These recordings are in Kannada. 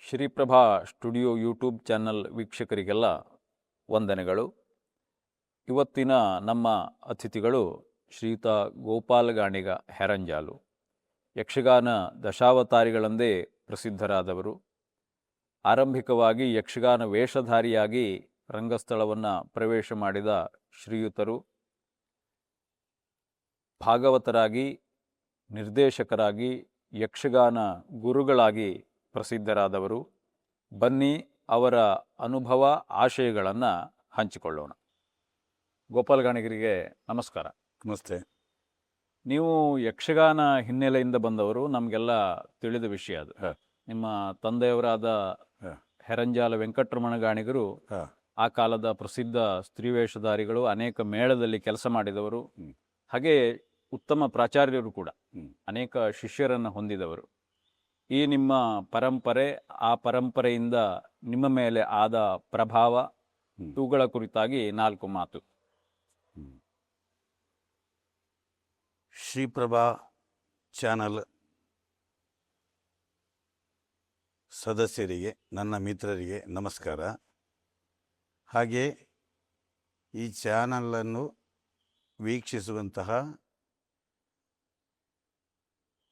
ಶ್ರೀಪ್ರಭಾ ಸ್ಟುಡಿಯೋ ಯೂಟ್ಯೂಬ್ ಚಾನಲ್ ವೀಕ್ಷಕರಿಗೆಲ್ಲ ವಂದನೆಗಳು. ಇವತ್ತಿನ ನಮ್ಮ ಅತಿಥಿಗಳು ಶ್ರೀಯುತ ಗೋಪಾಲ್ ಗಾಣಿಗ ಹೆರಂಜಾಲು. ಯಕ್ಷಗಾನ ದಶಾವತಾರಿಗಳೆಂದೇ ಪ್ರಸಿದ್ಧರಾದವರು. ಆರಂಭಿಕವಾಗಿ ಯಕ್ಷಗಾನ ವೇಷಧಾರಿಯಾಗಿ ರಂಗಸ್ಥಳವನ್ನು ಪ್ರವೇಶ ಮಾಡಿದ ಶ್ರೀಯುತರು ಭಾಗವತರಾಗಿ, ನಿರ್ದೇಶಕರಾಗಿ, ಯಕ್ಷಗಾನ ಗುರುಗಳಾಗಿ ಪ್ರಸಿದ್ಧರಾದವರು. ಬನ್ನಿ ಅವರ ಅನುಭವ ಆಶಯಗಳನ್ನು ಹಂಚಿಕೊಳ್ಳೋಣ. ಗೋಪಾಲ್ ಗಾಣಿಗರಿಗೆ ನಮಸ್ಕಾರ. ನಮಸ್ತೆ. ನೀವು ಯಕ್ಷಗಾನ ಹಿನ್ನೆಲೆಯಿಂದ ಬಂದವರು, ನಮಗೆಲ್ಲ ತಿಳಿದ ವಿಷಯ ಅದು. ನಿಮ್ಮ ತಂದೆಯವರಾದ ಹೆರಂಜಾಲ ವೆಂಕಟರಮಣ ಗಾಣಿಗರು ಆ ಕಾಲದ ಪ್ರಸಿದ್ಧ ಸ್ತ್ರೀವೇಷಧಾರಿಗಳು, ಅನೇಕ ಮೇಳದಲ್ಲಿ ಕೆಲಸ ಮಾಡಿದವರು, ಹಾಗೆ ಉತ್ತಮ ಪ್ರಾಚಾರ್ಯರು ಕೂಡ, ಅನೇಕ ಶಿಷ್ಯರನ್ನು ಹೊಂದಿದವರು. ಈ ನಿಮ್ಮ ಪರಂಪರೆ, ಆ ಪರಂಪರೆಯಿಂದ ನಿಮ್ಮ ಮೇಲೆ ಆದ ಪ್ರಭಾವ, ಇವುಗಳ ಕುರಿತಾಗಿ 4 ಮಾತು. ಶ್ರೀಪ್ರಭಾ ಚಾನಲ್ ಸದಸ್ಯರಿಗೆ, ನನ್ನ ಮಿತ್ರರಿಗೆ ನಮಸ್ಕಾರ. ಹಾಗೆ ಈ ಚಾನಲನ್ನು ವೀಕ್ಷಿಸುವಂತಹ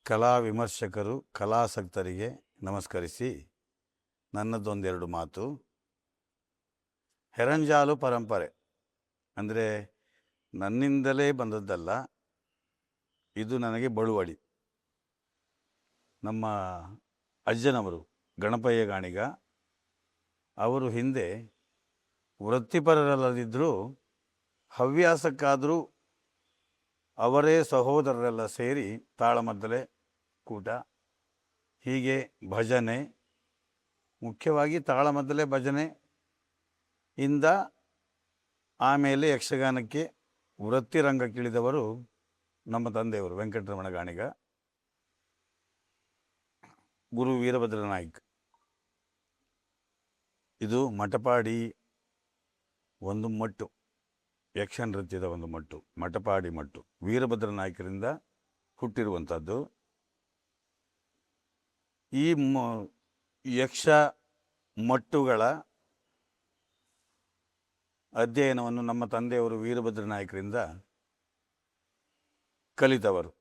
ಕಲಾ ವಿಮರ್ಶಕರು, ಕಲಾಸಕ್ತರಿಗೆ ನಮಸ್ಕರಿಸಿ ನನ್ನದೊಂದೆರಡು ಮಾತು. ಹೆರಂಜಾಲು ಪರಂಪರೆ ಅಂದರೆ ನನ್ನಿಂದಲೇ ಬಂದದ್ದಲ್ಲ, ಇದು ನನಗೆ ಬಳುವಳಿ. ನಮ್ಮ ಅಜ್ಜನವರು ಗಣಪಯ್ಯ ಗಾಣಿಗ ಅವರು ಹಿಂದೆ ವೃತ್ತಿಪರರಲ್ಲದಿದ್ದರೂ ಹವ್ಯಾಸಕ್ಕಾದರೂ ಅವರೇ ಸಹೋದರರೆಲ್ಲ ಸೇರಿ ತಾಳಮದ್ದಲೆ, ಕೂಟ, ಹೀಗೆ ಭಜನೆ, ಮುಖ್ಯವಾಗಿ ತಾಳಮದ್ದಲೆ ಭಜನೆ ಇಂದ ಆಮೇಲೆ ಯಕ್ಷಗಾನಕ್ಕೆ ವೃತ್ತಿರಂಗಕ್ಕಿಳಿದವರು ನಮ್ಮ ತಂದೆಯವರು ವೆಂಕಟರಮಣ ಗಾಣಿಗ, ಗುರು ವೀರಭದ್ರ ನಾಯ್ಕ್. ಇದು ಮಟಪಾಡಿ ಒಂದು ಮಟ್ಟು, ಯಕ್ಷ ನೃತ್ಯದ ಒಂದು ಮಟ್ಟು, ಮಟಪಾಡಿ ಮಟ್ಟು, ವೀರಭದ್ರ ನಾಯ್ಕರಿಂದ ಹುಟ್ಟಿರುವಂಥದ್ದು. ಈ ಯಕ್ಷ ಮಟ್ಟುಗಳ ಅಧ್ಯಯನವನ್ನು ನಮ್ಮ ತಂದೆಯವರು ವೀರಭದ್ರ ನಾಯ್ಕರಿಂದ ಕಲಿತವರು.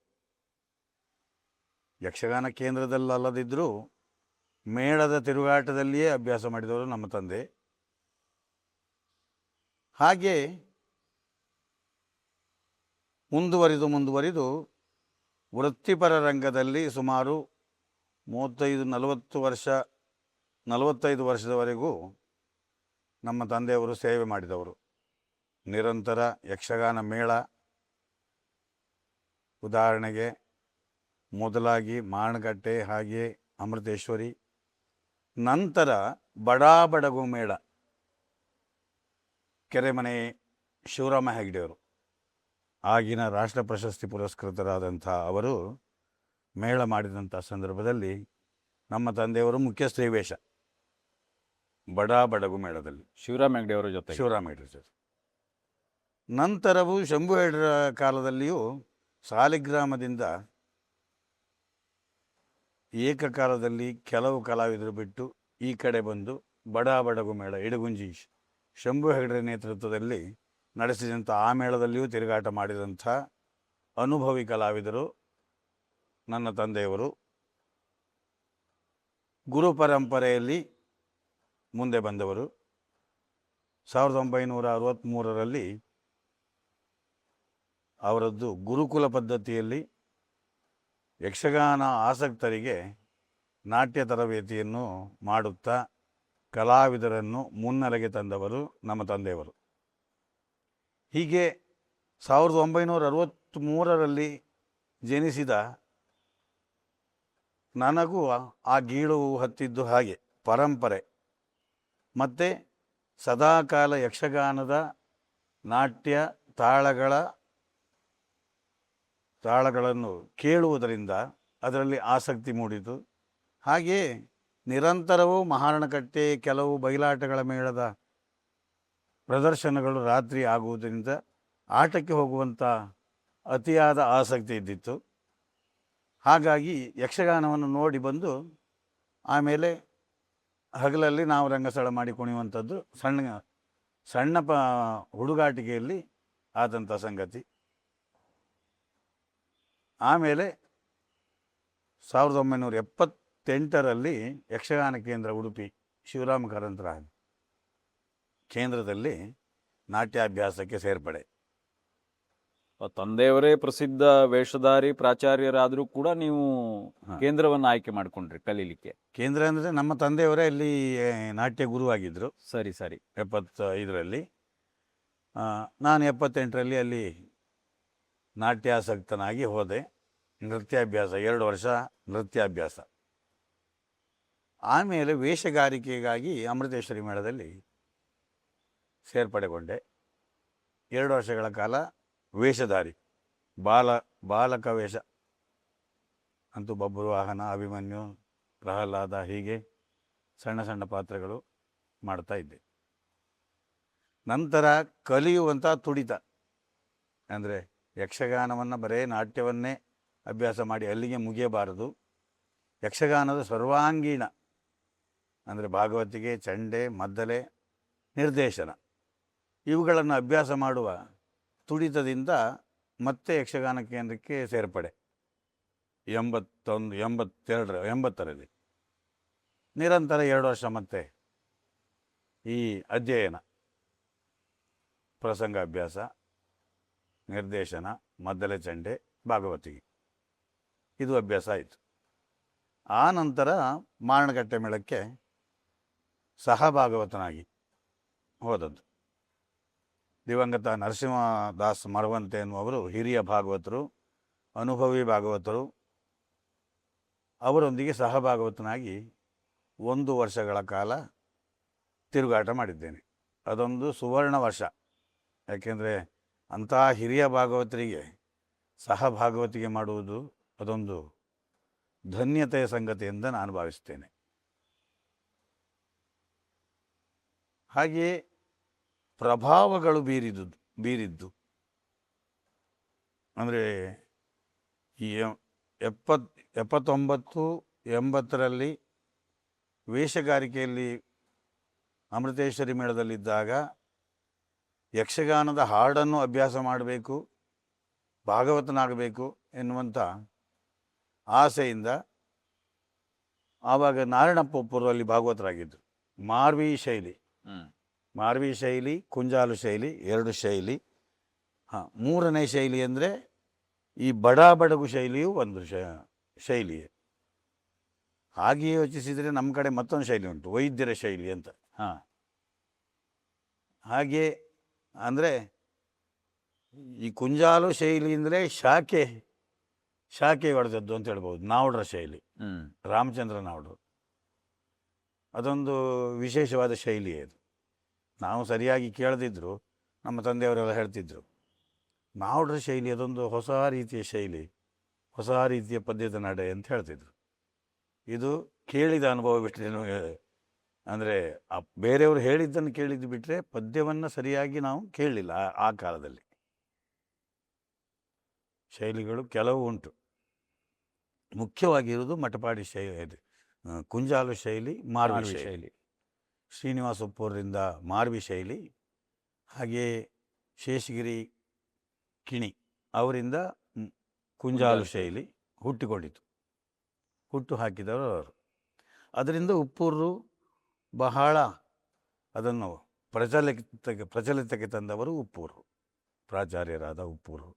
ಯಕ್ಷಗಾನ ಕೇಂದ್ರದಲ್ಲಲ್ಲದಿದ್ದರೂ ಮೇಳದ ತಿರುಗಾಟದಲ್ಲಿಯೇ ಅಭ್ಯಾಸ ಮಾಡಿದವರು ನಮ್ಮ ತಂದೆ. ಹಾಗೆ ಮುಂದುವರಿದು ವೃತ್ತಿಪರ ರಂಗದಲ್ಲಿ ಸುಮಾರು 45 ವರ್ಷದವರೆಗೂ ನಮ್ಮ ತಂದೆಯವರು ಸೇವೆ ಮಾಡಿದವರು. ನಿರಂತರ ಯಕ್ಷಗಾನ ಮೇಳ, ಉದಾಹರಣೆಗೆ ಮೊದಲಾಗಿ ಮಾರಣಕಟ್ಟೆ, ಹಾಗೆ ಅಮೃತೇಶ್ವರಿ, ನಂತರ ಬಡಾಬಡಗು ಮೇಳ, ಕೆರೆಮನೆ ಶಿವರಾಮ ಹೆಗ್ಡೆಯವರು, ಆಗಿನ ರಾಷ್ಟ್ರ ಪ್ರಶಸ್ತಿ ಪುರಸ್ಕೃತರಾದಂಥ ಅವರು ಮೇಳ ಮಾಡಿದಂಥ ಸಂದರ್ಭದಲ್ಲಿ ನಮ್ಮ ತಂದೆಯವರು ಮುಖ್ಯ ಸ್ತ್ರೀವೇಷ ಬಡಾಬಡಗು ಮೇಳದಲ್ಲಿ ಶಿವರಾಮ ಹೆಗ್ಡೆಯವರ ಜೊತೆ. ನಂತರವೂ ಶಂಭು ಹೆಗ್ಡೆರ ಕಾಲದಲ್ಲಿಯೂ ಸಾಲಿಗ್ರಾಮದಿಂದ ಏಕಕಾಲದಲ್ಲಿ ಕೆಲವು ಕಲಾವಿದರು ಬಿಟ್ಟು ಈ ಕಡೆ ಬಂದು ಬಡಾಬಡಗು ಮೇಳ ಇಡಗುಂಜಿ ಶಂಭು ಹೆಗ್ಡೆರ ನೇತೃತ್ವದಲ್ಲಿ ನಡೆಸಿದಂಥ ಆ ಮೇಳದಲ್ಲಿಯೂ ತಿರುಗಾಟ ಮಾಡಿದಂಥ ಅನುಭವಿ ಕಲಾವಿದರು ನನ್ನ ತಂದೆಯವರು. ಗುರು ಪರಂಪರೆಯಲ್ಲಿ ಮುಂದೆ ಬಂದವರು. 1963ರಲ್ಲಿ ಅವರದ್ದು ಗುರುಕುಲ ಪದ್ಧತಿಯಲ್ಲಿ ಯಕ್ಷಗಾನ ಆಸಕ್ತರಿಗೆ ನಾಟ್ಯ ತರಬೇತಿಯನ್ನು ಮಾಡುತ್ತಾ ಕಲಾವಿದರನ್ನು ಮುನ್ನೆಲೆಗೆ ತಂದವರು ನಮ್ಮ ತಂದೆಯವರು. ಹೀಗೆ 1963ರಲ್ಲಿ ಜನಿಸಿದ ನನಗೂ ಆ ಗೀಳು ಹತ್ತಿದ್ದು ಹಾಗೆ ಪರಂಪರೆ, ಮತ್ತು ಸದಾಕಾಲ ಯಕ್ಷಗಾನದ ನಾಟ್ಯ ತಾಳಗಳನ್ನು ಕೇಳುವುದರಿಂದ ಅದರಲ್ಲಿ ಆಸಕ್ತಿ ಮೂಡಿತು. ಹಾಗೆಯೇ ನಿರಂತರವೂ ಮಹಾರಣಕಟ್ಟೆ, ಕೆಲವು ಬಯಲಾಟಗಳ ಮೇಳದ ಪ್ರದರ್ಶನಗಳು ರಾತ್ರಿ ಆಗುವುದರಿಂದ ಆಟಕ್ಕೆ ಹೋಗುವಂಥ ಅತಿಯಾದ ಆಸಕ್ತಿ ಇದ್ದಿತ್ತು. ಹಾಗಾಗಿ ಯಕ್ಷಗಾನವನ್ನು ನೋಡಿ ಬಂದು ಆಮೇಲೆ ಹಗಲಲ್ಲಿ ನಾವು ರಂಗಸ್ಥಳ ಮಾಡಿ ಕುಣಿಯುವಂಥದ್ದು ಸಣ್ಣ ಸಣ್ಣ ಹುಡುಗಾಟಿಕೆಯಲ್ಲಿ ಆದಂಥ ಸಂಗತಿ. ಆಮೇಲೆ 1978ರಲ್ಲಿ ಯಕ್ಷಗಾನ ಕೇಂದ್ರ ಉಡುಪಿ ಶಿವರಾಮ ಕಾರಂತರ ಕೇಂದ್ರದಲ್ಲಿ ನಾಟ್ಯಾಭ್ಯಾಸಕ್ಕೆ ಸೇರ್ಪಡೆ. ತಂದೆಯವರೇ ಪ್ರಸಿದ್ಧ ವೇಷಧಾರಿ ಪ್ರಾಚಾರ್ಯರಾದರೂ ಕೂಡ ನೀವು ಕೇಂದ್ರವನ್ನು ಆಯ್ಕೆ ಮಾಡಿಕೊಂಡ್ರಿ ಕಲೀಲಿಕ್ಕೆ. ಕೇಂದ್ರ ಅಂದರೆ ನಮ್ಮ ತಂದೆಯವರೇ ಅಲ್ಲಿ ನಾಟ್ಯ ಗುರುವಾಗಿದ್ದರು. ಸರಿ ಸರಿ. 75ರಲ್ಲಿ. ನಾನು 78ರಲ್ಲಿ ಅಲ್ಲಿ ನಾಟ್ಯಾಸಕ್ತನಾಗಿ ಹೋದೆ. ನೃತ್ಯಾಭ್ಯಾಸ 2 ವರ್ಷ ನೃತ್ಯಾಭ್ಯಾಸ. ಆಮೇಲೆ ವೇಷಗಾರಿಕೆಗಾಗಿ ಅಮೃತೇಶ್ವರಿ ಮೇಳದಲ್ಲಿ ಸೇರ್ಪಡೆಗೊಂಡೆ. 2 ವರ್ಷಗಳ ಕಾಲ ವೇಷಧಾರಿ, ಬಾಲಕ ವೇಷ ಅಂತೂ ಬಬ್ಬರು ವಾಹನ, ಅಭಿಮನ್ಯು, ಪ್ರಹ್ಲಾದ, ಹೀಗೆ ಸಣ್ಣ ಸಣ್ಣ ಪಾತ್ರಗಳು ಮಾಡ್ತಾ ಇದ್ದೆ. ನಂತರ ಕಲಿಯುವಂಥ ತುಡಿತ, ಅಂದರೆ ಯಕ್ಷಗಾನವನ್ನು ಬರೇ ನಾಟ್ಯವನ್ನೇ ಅಭ್ಯಾಸ ಮಾಡಿ ಅಲ್ಲಿಗೆ ಮುಗಿಯಬಾರದು. ಯಕ್ಷಗಾನದ ಸರ್ವಾಂಗೀಣ ಅಂದರೆ ಭಾಗವತಿಗೆ, ಚಂಡೆ, ಮದ್ದಲೆ, ನಿರ್ದೇಶನ ಇವುಗಳನ್ನು ಅಭ್ಯಾಸ ಮಾಡುವ ತುಡಿತದಿಂದ ಮತ್ತೆ ಯಕ್ಷಗಾನ ಕೇಂದ್ರಕ್ಕೆ ಸೇರ್ಪಡೆ 80ರಲ್ಲಿ. ನಿರಂತರ 2 ವರ್ಷ ಮತ್ತೆ ಈ ಅಧ್ಯಯನ, ಪ್ರಸಂಗ ಅಭ್ಯಾಸ, ನಿರ್ದೇಶನ, ಮದ್ದಲೆ, ಚಂಡೆ, ಭಾಗವತಿಗೆ ಇದು ಅಭ್ಯಾಸ ಆಯಿತು. ಆ ನಂತರ ಮಾರಣಕಟ್ಟೆ ಮೇಳಕ್ಕೆ ಸಹಭಾಗವತನಾಗಿ ಹೋದದ್ದು. ದಿವಂಗತ ನರಸಿಂಹದಾಸ್ ಮರವಂತೆ ಎನ್ನುವರು ಹಿರಿಯ ಭಾಗವತರು, ಅನುಭವಿ ಭಾಗವತರು. ಅವರೊಂದಿಗೆ ಸಹಭಾಗವತನಾಗಿ 1 ವರ್ಷಗಳ ಕಾಲ ತಿರುಗಾಟ ಮಾಡಿದ್ದೇನೆ. ಅದೊಂದು ಸುವರ್ಣ ವರ್ಷ. ಯಾಕೆಂದರೆ ಅಂಥ ಹಿರಿಯ ಭಾಗವತರಿಗೆ ಸಹಭಾಗವತಿಗೆ ಮಾಡುವುದು ಅದೊಂದು ಧನ್ಯತೆಯ ಸಂಗತಿಯಿಂದ ನಾನು ಭಾವಿಸ್ತೇನೆ. ಹಾಗೆಯೇ ಪ್ರಭಾವಗಳು ಬೀರಿದ್ದು ಅಂದರೆ ಈ 79-80ರಲ್ಲಿ ವೇಷಗಾರಿಕೆಯಲ್ಲಿ ಅಮೃತೇಶ್ವರಿ ಮೇಳದಲ್ಲಿದ್ದಾಗ ಯಕ್ಷಗಾನದ ಹಾಡನ್ನು ಅಭ್ಯಾಸ ಮಾಡಬೇಕು, ಭಾಗವತನಾಗಬೇಕು ಎನ್ನುವಂಥ ಆಸೆಯಿಂದ ಆವಾಗ ನಾರಾಯಣಪ್ಪರು ಅಲ್ಲಿ ಭಾಗವತರಾಗಿದ್ದರು. ಮಾರ್ವಿ ಶೈಲಿ, ಕುಂಜಾಲು ಶೈಲಿ 2 ಶೈಲಿ. ಮೂರನೇ ಶೈಲಿ ಅಂದರೆ ಈ ಬಡಗು ಶೈಲಿಯು ಒಂದು ಶೈಲಿಯೇ. ಹಾಗೆ ಯೋಚಿಸಿದರೆ ನಮ್ಮ ಕಡೆ ಮತ್ತೊಂದು ಶೈಲಿ ಉಂಟು, ವೈದ್ಯರ ಶೈಲಿ ಅಂತ. ಹಾಗೆ ಅಂದರೆ ಈ ಕುಂಜಾಲು ಶೈಲಿ ಅಂದರೆ ಶಾಖೆ ಹೊಡೆದದ್ದು ಅಂತ ಹೇಳ್ಬೋದು. ನಾವುಡ್ರ ಶೈಲಿ, ರಾಮಚಂದ್ರ ನಾವುಡ್ರು, ಅದೊಂದು ವಿಶೇಷವಾದ ಶೈಲಿ ಅದು. ನಾವು ಸರಿಯಾಗಿ ಕೇಳದಿದ್ರು ನಮ್ಮ ತಂದೆಯವರೆಲ್ಲ ಹೇಳ್ತಿದ್ರು, ನಾವುಡ್ರ ಶೈಲಿ ಅದೊಂದು ಹೊಸ ರೀತಿಯ ಶೈಲಿ, ಹೊಸ ರೀತಿಯ ಪದ್ಯದ ನಡೆ ಅಂತ ಹೇಳ್ತಿದ್ರು. ಇದು ಕೇಳಿದ ಅನುಭವ ಬಿಟ್ಟರೇನು, ಅಂದರೆ ಬೇರೆಯವರು ಹೇಳಿದ್ದನ್ನು ಕೇಳಿದ್ದು ಬಿಟ್ಟರೆ ಪದ್ಯವನ್ನು ಸರಿಯಾಗಿ ನಾವು ಕೇಳಲಿಲ್ಲ. ಆ ಕಾಲದಲ್ಲಿ ಶೈಲಿಗಳು ಕೆಲವು ಉಂಟು. ಮುಖ್ಯವಾಗಿರುವುದು ಮಟಪಾಡಿ ಶೈಲಿ, ಕುಂಜಾಲು ಶೈಲಿ, ಮಾರ್ವಿ ಶೈಲಿ. ಶ್ರೀನಿವಾಸ ಉಪ್ಪೂರರಿಂದ ಮಾರ್ವಿ ಶೈಲಿ, ಹಾಗೆಯೇ ಶೇಷಗಿರಿ ಕಿಣಿ ಅವರಿಂದ ಕುಂಜಾಲು ಶೈಲಿ ಹುಟ್ಟಿಕೊಂಡಿತು, ಹುಟ್ಟು ಹಾಕಿದವರು ಅವರು. ಅದರಿಂದ ಉಪ್ಪೂರು ಬಹಳ ಅದನ್ನು ಪ್ರಚಲಿತಕ್ಕೆ ತಂದವರು ಉಪ್ಪೂರು, ಪ್ರಾಚಾರ್ಯರಾದ ಉಪ್ಪೂರು.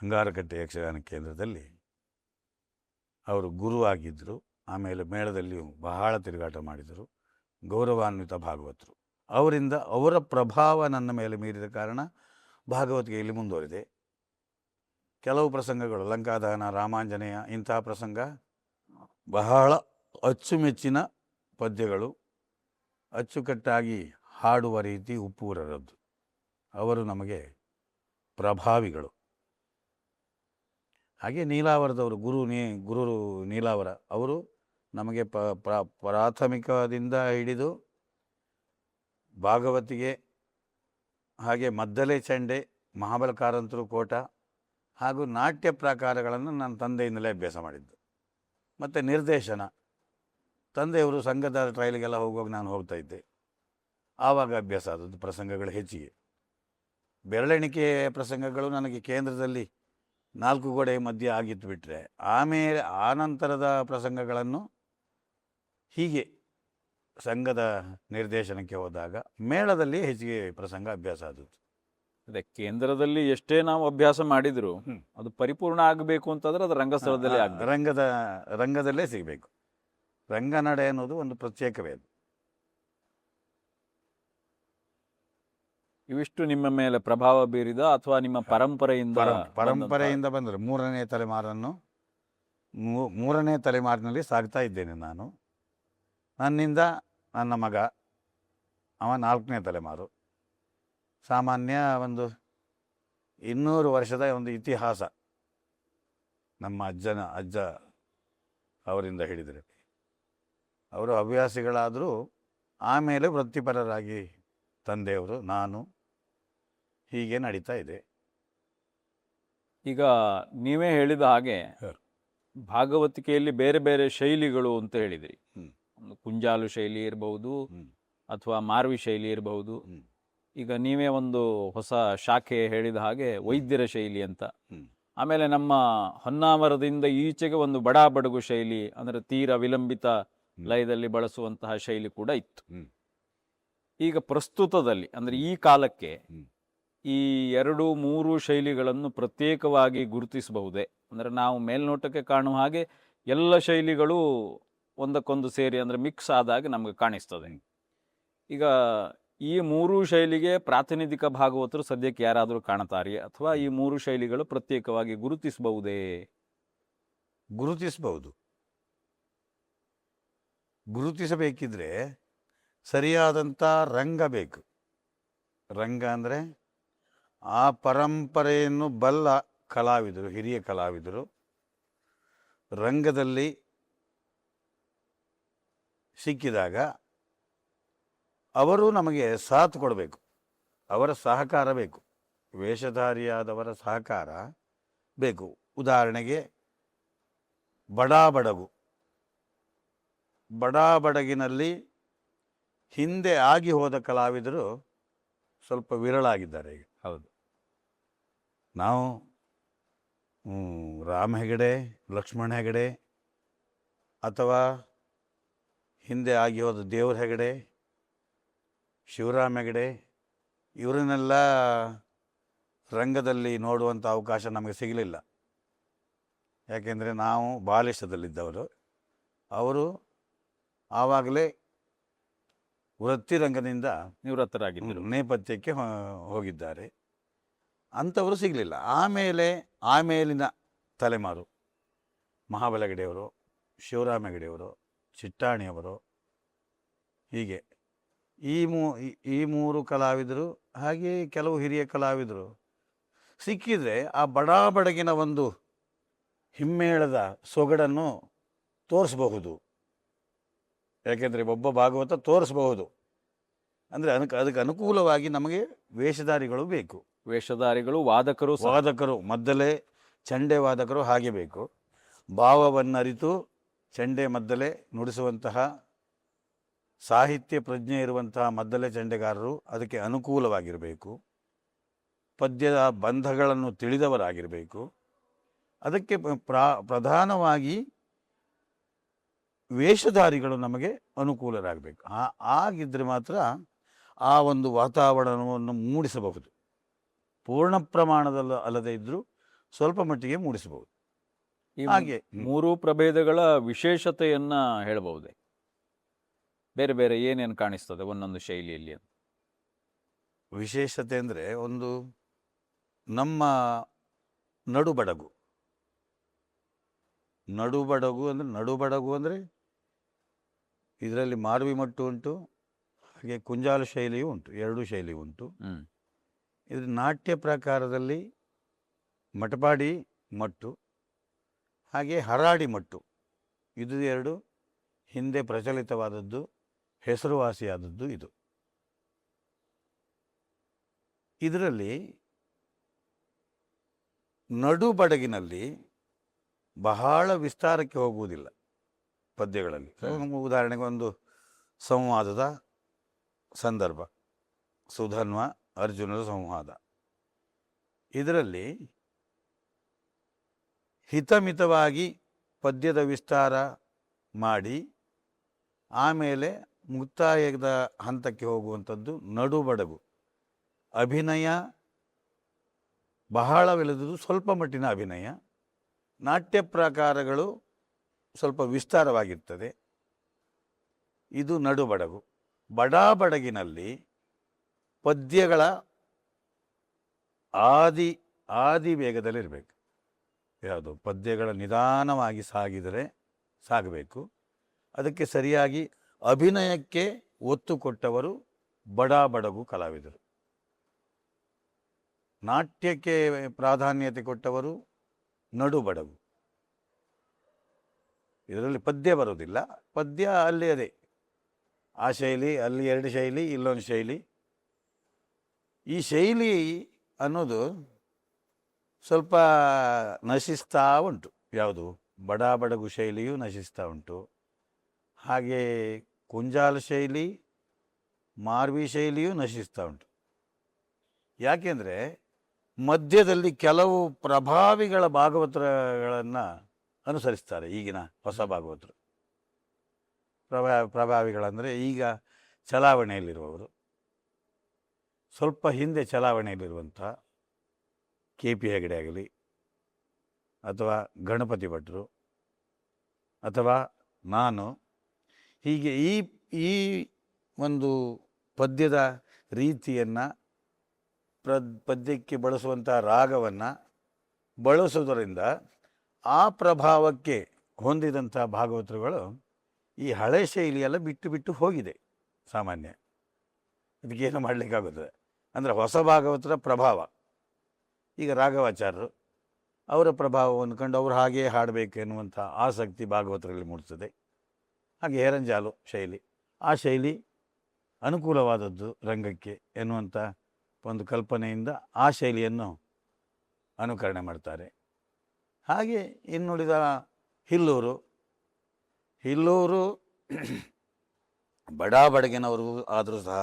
ಅಂಗಾರಕಟ್ಟೆ ಯಕ್ಷಗಾನ ಕೇಂದ್ರದಲ್ಲಿ ಅವರು ಗುರುವಾಗಿದ್ದರು. ಆಮೇಲೆ ಮೇಳದಲ್ಲಿಯೂ ಬಹಳ ತಿರುಗಾಟ ಮಾಡಿದರು, ಗೌರವಾನ್ವಿತ ಭಾಗವತರು. ಅವರಿಂದ ಅವರ ಪ್ರಭಾವ ನನ್ನ ಮೇಲೆ ಮೀರಿದ ಕಾರಣ ಭಾಗವತಿಗೆಯಲ್ಲಿ ಮುಂದುವರಿದೆ. ಕೆಲವು ಪ್ರಸಂಗಗಳು, ಲಂಕಾದಹನ, ರಾಮಾಂಜನೇಯ, ಇಂತಹ ಪ್ರಸಂಗ ಬಹಳ ಅಚ್ಚುಮೆಚ್ಚಿನ ಪದ್ಯಗಳು, ಅಚ್ಚುಕಟ್ಟಾಗಿ ಹಾಡುವ ರೀತಿ ಉಪ್ಪೂರರದ್ದು. ಅವರು ನಮಗೆ ಪ್ರಭಾವಿಗಳು. ಹಾಗೆ ನೀಲಾವರದವರು, ಗುರು ನೀಲಾವರ ಅವರು ನಮಗೆ ಪ್ರಾಥಮಿಕದಿಂದ ಹಿಡಿದು ಭಾಗವತಿಗೆ, ಹಾಗೆ ಮದ್ದಲೆ, ಚಂಡೆ, ಮಹಾಬಲ ಕಾರಂತರು, ಕೋಟ ಹಾಗೂ ನಾಟ್ಯ ಪ್ರಾಕಾರಗಳನ್ನು ನನ್ನ ತಂದೆಯಿಂದಲೇ ಅಭ್ಯಾಸ ಮಾಡಿದ್ದು. ಮತ್ತು ನಿರ್ದೇಶನ, ತಂದೆಯವರು ಸಂಘದ ಟ್ರಯಲ್ಗೆಲ್ಲ ಹೋಗುವಾಗ ನಾನು ಹೋಗ್ತಾ ಇದ್ದೆ. ಆವಾಗ ಅಭ್ಯಾಸ ಆದದ್ದು ಪ್ರಸಂಗಗಳು ಹೆಚ್ಚಿಗೆ. ಬೆರಳೆಣಿಕೆ ಪ್ರಸಂಗಗಳು ನನಗೆ ಕೇಂದ್ರದಲ್ಲಿ 4 ಗೋಡೆ ಮಧ್ಯೆ ಆಗಿತ್ತು ಬಿಟ್ಟರೆ, ಆಮೇಲೆ ಆನಂತರದ ಪ್ರಸಂಗಗಳನ್ನು ಹೀಗೆ ಸಂಘದ ನಿರ್ದೇಶನಕ್ಕೆ ಹೋದಾಗ ಮೇಳದಲ್ಲಿ ಹೆಚ್ಚಿಗೆ ಪ್ರಸಂಗ ಅಭ್ಯಾಸ ಆದದ್ದು. ಅದೇ ಕೇಂದ್ರದಲ್ಲಿ ಎಷ್ಟೇ ನಾವು ಅಭ್ಯಾಸ ಮಾಡಿದ್ರು ಅದು ಪರಿಪೂರ್ಣ ಆಗಬೇಕು ಅಂತಂದ್ರೆ ಅದು ರಂಗಸ್ಥಳದಲ್ಲೇ ಆಗ್ಬೇಕು. ರಂಗದಲ್ಲೇ ಸಿಗಬೇಕು. ರಂಗನಡೆ ಅನ್ನೋದು ಒಂದು ಪ್ರತ್ಯೇಕವೇ ಅದು. ಇವಿಷ್ಟು ನಿಮ್ಮ ಮೇಲೆ ಪ್ರಭಾವ ಬೀರಿದ ಅಥವಾ ನಿಮ್ಮ ಪರಂಪರೆಯಿಂದ ಬಂದರು. ಮೂರನೇ ತಲೆಮಾರಿನಲ್ಲಿ ಸಾಗ್ತಾ ಇದ್ದೇನೆ ನಾನು. ನನ್ನಿಂದ ನನ್ನ ಮಗ, ಅವ 4ನೇ ತಲೆಮಾರು. ಸಾಮಾನ್ಯ ಒಂದು 200 ವರ್ಷದ ಒಂದು ಇತಿಹಾಸ ನಮ್ಮ ಅಜ್ಜ ಅವರಿಂದ ಹಿಡಿದರೆ. ಅವರು ಹವ್ಯಾಸಿಗಳಾದರೂ ಆಮೇಲೆ ವೃತ್ತಿಪರರಾಗಿ ತಂದೆಯವರು, ನಾನು, ಹೀಗೆ ನಡೀತಾ ಇದೆ. ಈಗ ನೀವೇ ಹೇಳಿದ ಹಾಗೆ ಭಾಗವತಿಕೆಯಲ್ಲಿ ಬೇರೆ ಬೇರೆ ಶೈಲಿಗಳು ಅಂತ ಹೇಳಿದ್ರಿ. ಒಂದು ಕುಂಜಾಲು ಶೈಲಿ ಇರಬಹುದು ಅಥವಾ ಮಾರ್ವಿ ಶೈಲಿ ಇರಬಹುದು. ಈಗ ನೀವೇ ಒಂದು ಹೊಸ ಶಾಖೆ ಹೇಳಿದ ಹಾಗೆ ವೈದ್ಯರ ಶೈಲಿ ಅಂತ. ಆಮೇಲೆ ನಮ್ಮ ಹೊನ್ನಾವರದಿಂದ ಈಚೆಗೆ ಒಂದು ಬಡಾ ಬಡಗು ಶೈಲಿ, ಅಂದ್ರೆ ತೀರ ವಿಲಂಬಿತ ಲಯದಲ್ಲಿ ಬಳಸುವಂತಹ ಶೈಲಿ ಕೂಡ ಇತ್ತು. ಈಗ ಪ್ರಸ್ತುತದಲ್ಲಿ ಅಂದ್ರೆ ಈ ಕಾಲಕ್ಕೆ ಈ 2-3 ಶೈಲಿಗಳನ್ನು ಪ್ರತ್ಯೇಕವಾಗಿ ಗುರುತಿಸಬಹುದೇ? ಅಂದ್ರೆ ನಾವು ಮೇಲ್ನೋಟಕ್ಕೆ ಕಾಣುವ ಹಾಗೆ ಎಲ್ಲ ಶೈಲಿಗಳು ಒಂದಕ್ಕೊಂದು ಸೇರಿ ಅಂದ್ರೆ ಮಿಕ್ಸ್ ಆದಾಗ ನಮ್ಗೆ ಕಾಣಿಸ್ತದೆ. ಈಗ ಈ 3 ಶೈಲಿಗೆ ಪ್ರಾತಿನಿಧಿಕ ಭಾಗವತರು ಸದ್ಯಕ್ಕೆ ಯಾರಾದರೂ ಕಾಣ್ತಾರೆ ಅಥವಾ ಈ 3 ಶೈಲಿಗಳು ಪ್ರತ್ಯೇಕವಾಗಿ ಗುರುತಿಸಬಹುದೇ? ಗುರುತಿಸಬಹುದು. ಗುರುತಿಸಬೇಕಿದ್ರೆ ಸರಿಯಾದಂಥ ರಂಗ ಬೇಕು. ರಂಗ ಅಂದರೆ ಆ ಪರಂಪರೆಯನ್ನು ಬಲ್ಲ ಕಲಾವಿದರು, ಹಿರಿಯ ಕಲಾವಿದರು ರಂಗದಲ್ಲಿ ಸಿಕ್ಕಿದಾಗ ಅವರು ನಮಗೆ ಸಾಥ್ ಕೊಡಬೇಕು, ಅವರ ಸಹಕಾರ ಬೇಕು, ವೇಷಧಾರಿಯಾದವರ ಸಹಕಾರ ಬೇಕು. ಉದಾಹರಣೆಗೆ ಬಡಾ ಬಡಗಿನಲ್ಲಿ ಹಿಂದೆ ಆಗಿ ಹೋದ ಕಲಾವಿದರು ಸ್ವಲ್ಪ ವಿರಳಾಗಿದ್ದಾರೆ ಈಗ. ಹೌದು. ನಾವು ರಾಮ ಹೆಗಡೆ, ಲಕ್ಷ್ಮಣ ಹೆಗಡೆ ಅಥವಾ ಹಿಂದೆ ಆಗಿ ಹೋದ ದೇವ್ರ ಹೆಗಡೆ, ಶಿವರಾಮ ಹೆಗಡೆ, ಇವರನ್ನೆಲ್ಲ ರಂಗದಲ್ಲಿ ನೋಡುವಂಥ ಅವಕಾಶ ನಮಗೆ ಸಿಗಲಿಲ್ಲ. ಯಾಕೆಂದರೆ ನಾವು ಬಾಲಿಶದಲ್ಲಿದ್ದವರು. ಅವರು ಆವಾಗಲೇ ವೃತ್ತಿರಂಗದಿಂದ ನಿವೃತ್ತರಾಗಿದ್ದರು, ನೇಪಥ್ಯಕ್ಕೆ ಹೋಗಿದ್ದಾರೆ. ಅಂಥವರು ಸಿಗಲಿಲ್ಲ. ಆಮೇಲಿನ ತಲೆಮಾರು ಮಹಾಬಲ ಹೆಗಡೆಯವರು, ಶಿವರಾಮ ಹೆಗಡೆಯವರು, ಚಿಟ್ಟಾಣಿಯವರು, ಹೀಗೆ ಈ 3 ಕಲಾವಿದರು, ಹಾಗೆ ಕೆಲವು ಹಿರಿಯ ಕಲಾವಿದರು ಸಿಕ್ಕಿದರೆ ಆ ಬಡಾ ಬಡಗಿನ ಒಂದು ಹಿಮ್ಮೇಳದ ಸೊಗಡನ್ನು ತೋರಿಸಬಹುದು. ಯಾಕೆಂದರೆ ಒಬ್ಬ ಭಾಗವತ ತೋರಿಸಬಹುದು ಅಂದರೆ ಅದಕ್ಕೆ ಅನುಕೂಲವಾಗಿ ನಮಗೆ ವೇಷಧಾರಿಗಳು ಬೇಕು. ವೇಷಧಾರಿಗಳು, ವಾದಕರು ಮದ್ದಲೆ ಚಂಡೆ ವಾದಕರು ಹಾಗೆ ಬೇಕು. ಭಾವವನ್ನರಿತು ಚಂಡೆ ಮದ್ದಲೆ ನುಡಿಸುವಂತಹ ಸಾಹಿತ್ಯ ಪ್ರಜ್ಞೆ ಇರುವಂತಹ ಮದ್ದಲೆ ಚಂಡೆಗಾರರು ಅದಕ್ಕೆ ಅನುಕೂಲವಾಗಿರಬೇಕು. ಪದ್ಯದ ಬಂಧಗಳನ್ನು ತಿಳಿದವರಾಗಿರಬೇಕು. ಅದಕ್ಕೆ ಪ್ರಧಾನವಾಗಿ ವೇಷಧಾರಿಗಳು ನಮಗೆ ಅನುಕೂಲರಾಗಬೇಕು. ಆಗಿದ್ದರೆ ಮಾತ್ರ ಆ ಒಂದು ವಾತಾವರಣವನ್ನು ಮೂಡಿಸಬಹುದು. ಪೂರ್ಣ ಪ್ರಮಾಣದಲ್ಲಿ ಅಲ್ಲದೇ ಇದ್ದರೂ ಸ್ವಲ್ಪ ಮಟ್ಟಿಗೆ ಮೂಡಿಸಬಹುದು. ಹಾಗೆ 3 ಪ್ರಭೇದಗಳ ವಿಶೇಷತೆಯನ್ನ ಹೇಳಬಹುದೇ? ಬೇರೆ ಬೇರೆ ಏನೇನು ಕಾಣಿಸ್ತದೆ ಒಂದೊಂದು ಶೈಲಿಯಲ್ಲಿ? ವಿಶೇಷತೆ ಅಂದರೆ ಒಂದು ನಮ್ಮ ನಡುಬಡಗು ಅಂದರೆ ಇದರಲ್ಲಿ ಮಾರ್ವಿ ಮಟ್ಟು ಉಂಟು, ಹಾಗೆ ಕುಂಜಾಲು ಶೈಲಿಯೂ ಉಂಟು, 2 ಶೈಲಿ ಉಂಟು. ಇದು ನಾಟ್ಯ ಪ್ರಕಾರದಲ್ಲಿ ಮಟಪಾಡಿ ಮಟ್ಟು ಹಾಗೆ ಹರಾಡಿ ಮಟ್ಟು, ಇದು 2 ಹಿಂದೆ ಪ್ರಚಲಿತವಾದದ್ದು, ಹೆಸರುವಾಸಿಯಾದದ್ದು ಇದು. ಇದರಲ್ಲಿ ನಡುಬಡಗಿನಲ್ಲಿ ಬಹಳ ವಿಸ್ತಾರಕ್ಕೆ ಹೋಗುವುದಿಲ್ಲ. ಪದ್ಯಗಳಲ್ಲಿ. ಉದಾಹರಣೆಗೆ ಒಂದು ಸಂವಾದದ ಸಂದರ್ಭ, ಸುಧನ್ವ ಅರ್ಜುನರ ಸಂವಾದ. ಇದರಲ್ಲಿ ಹಿತಮಿತವಾಗಿ ಪದ್ಯದ ವಿಸ್ತಾರ ಮಾಡಿ ಆಮೇಲೆ ಮುಕ್ತಾಯದ ಹಂತಕ್ಕೆ ಹೋಗುವಂಥದ್ದು ನಡುಬಡಗು. ಅಭಿನಯ ಬಹಳವಿಲ್ಲದುದು ಸ್ವಲ್ಪ ಮಟ್ಟಿನ ಅಭಿನಯ. ನಾಟ್ಯ ಪ್ರಕಾರಗಳು ಸ್ವಲ್ಪ ವಿಸ್ತಾರವಾಗಿರ್ತದೆ. ಇದು ನಡುಬಡಗು. ಬಡಾಬಡಗಿನಲ್ಲಿ ಪದ್ಯಗಳ ಆದಿ ವೇಗದಲ್ಲಿರಬೇಕು. ಯಾವುದು? ಪದ್ಯಗಳ ನಿಧಾನವಾಗಿ ಸಾಗಬೇಕು. ಅದಕ್ಕೆ ಸರಿಯಾಗಿ ಅಭಿನಯಕ್ಕೆ ಒತ್ತು ಕೊಟ್ಟವರು ಬಡಾಬಡಗು ಕಲಾವಿದರು. ನಾಟ್ಯಕ್ಕೆ ಪ್ರಾಧಾನ್ಯತೆ ಕೊಟ್ಟವರು ನಡುಬಡಗು. ಇದರಲ್ಲಿ ಪದ್ಯ ಬರುವುದಿಲ್ಲ. ಪದ್ಯ ಅಲ್ಲಿ ಅದೇ ಆ ಶೈಲಿ, ಅಲ್ಲಿ 2 ಶೈಲಿ, ಇಲ್ಲೊಂದು ಶೈಲಿ. ಈ ಶೈಲಿ ಅನ್ನೋದು ಸ್ವಲ್ಪ ನಶಿಸ್ತಾ ಉಂಟು. ಯಾವುದು? ಬಡಾಬಡಗು ಶೈಲಿಯು ನಶಿಸ್ತಾ ಉಂಟು. ಹಾಗೆ ಕುಂಜಾಲ ಶೈಲಿ, ಮಾರ್ವಿ ಶೈಲಿಯೂ ನಶಿಸ್ತಾ ಉಂಟು. ಯಾಕೆಂದರೆ ಮಧ್ಯದಲ್ಲಿ ಕೆಲವು ಪ್ರಭಾವಿಗಳ ಭಾಗವತಗಳನ್ನು ಅನುಸರಿಸ್ತಾರೆ ಈಗಿನ ಹೊಸ ಭಾಗವತರು. ಪ್ರಭಾವಿಗಳಂದರೆ ಈಗ ಚಲಾವಣೆಯಲ್ಲಿರುವವರು, ಸ್ವಲ್ಪ ಹಿಂದೆ ಚಲಾವಣೆಯಲ್ಲಿರುವಂಥ KP ಹೆಗಡೆ ಆಗಲಿ, ಅಥವಾ ಗಣಪತಿ ಭಟ್ರು, ಅಥವಾ ನಾನು, ಹೀಗೆ ಈ ಒಂದು ಪದ್ಯದ ರೀತಿಯನ್ನು, ಪದ್ಯಕ್ಕೆ ಬಳಸುವಂಥ ರಾಗವನ್ನು ಬಳಸೋದರಿಂದ ಆ ಪ್ರಭಾವಕ್ಕೆ ಹೊಂದಿದಂಥ ಭಾಗವತರುಗಳು ಈ ಹಳೆ ಶೈಲಿಯೆಲ್ಲ ಬಿಟ್ಟು ಹೋಗಿದೆ. ಸಾಮಾನ್ಯ ಅದಕ್ಕೇನು ಮಾಡಲಿಕ್ಕಾಗುತ್ತದೆ. ಅಂದರೆ ಹೊಸ ಭಾಗವತರ ಪ್ರಭಾವ. ಈಗ ರಾಘವಾಚಾರ್ಯರು, ಅವರ ಪ್ರಭಾವವನ್ನು ಕಂಡು ಅವರು ಹಾಗೇ ಹಾಡಬೇಕು ಎನ್ನುವಂಥ ಆಸಕ್ತಿ ಭಾಗವತರಲ್ಲಿ ಮೂಡಿಸ್ತದೆ. ಹಾಗೆ ಹೆರಂಜಾಲು ಶೈಲಿ, ಆ ಶೈಲಿ ಅನುಕೂಲವಾದದ್ದು ರಂಗಕ್ಕೆ ಎನ್ನುವಂಥ ಒಂದು ಕಲ್ಪನೆಯಿಂದ ಆ ಶೈಲಿಯನ್ನು ಅನುಕರಣೆ ಮಾಡ್ತಾರೆ. ಹಾಗೆ ಇನ್ನುಳಿದ ಹಿಲ್ಲೂರು ಬಡಾಬಡಗಿನವರು ಆದರೂ ಸಹ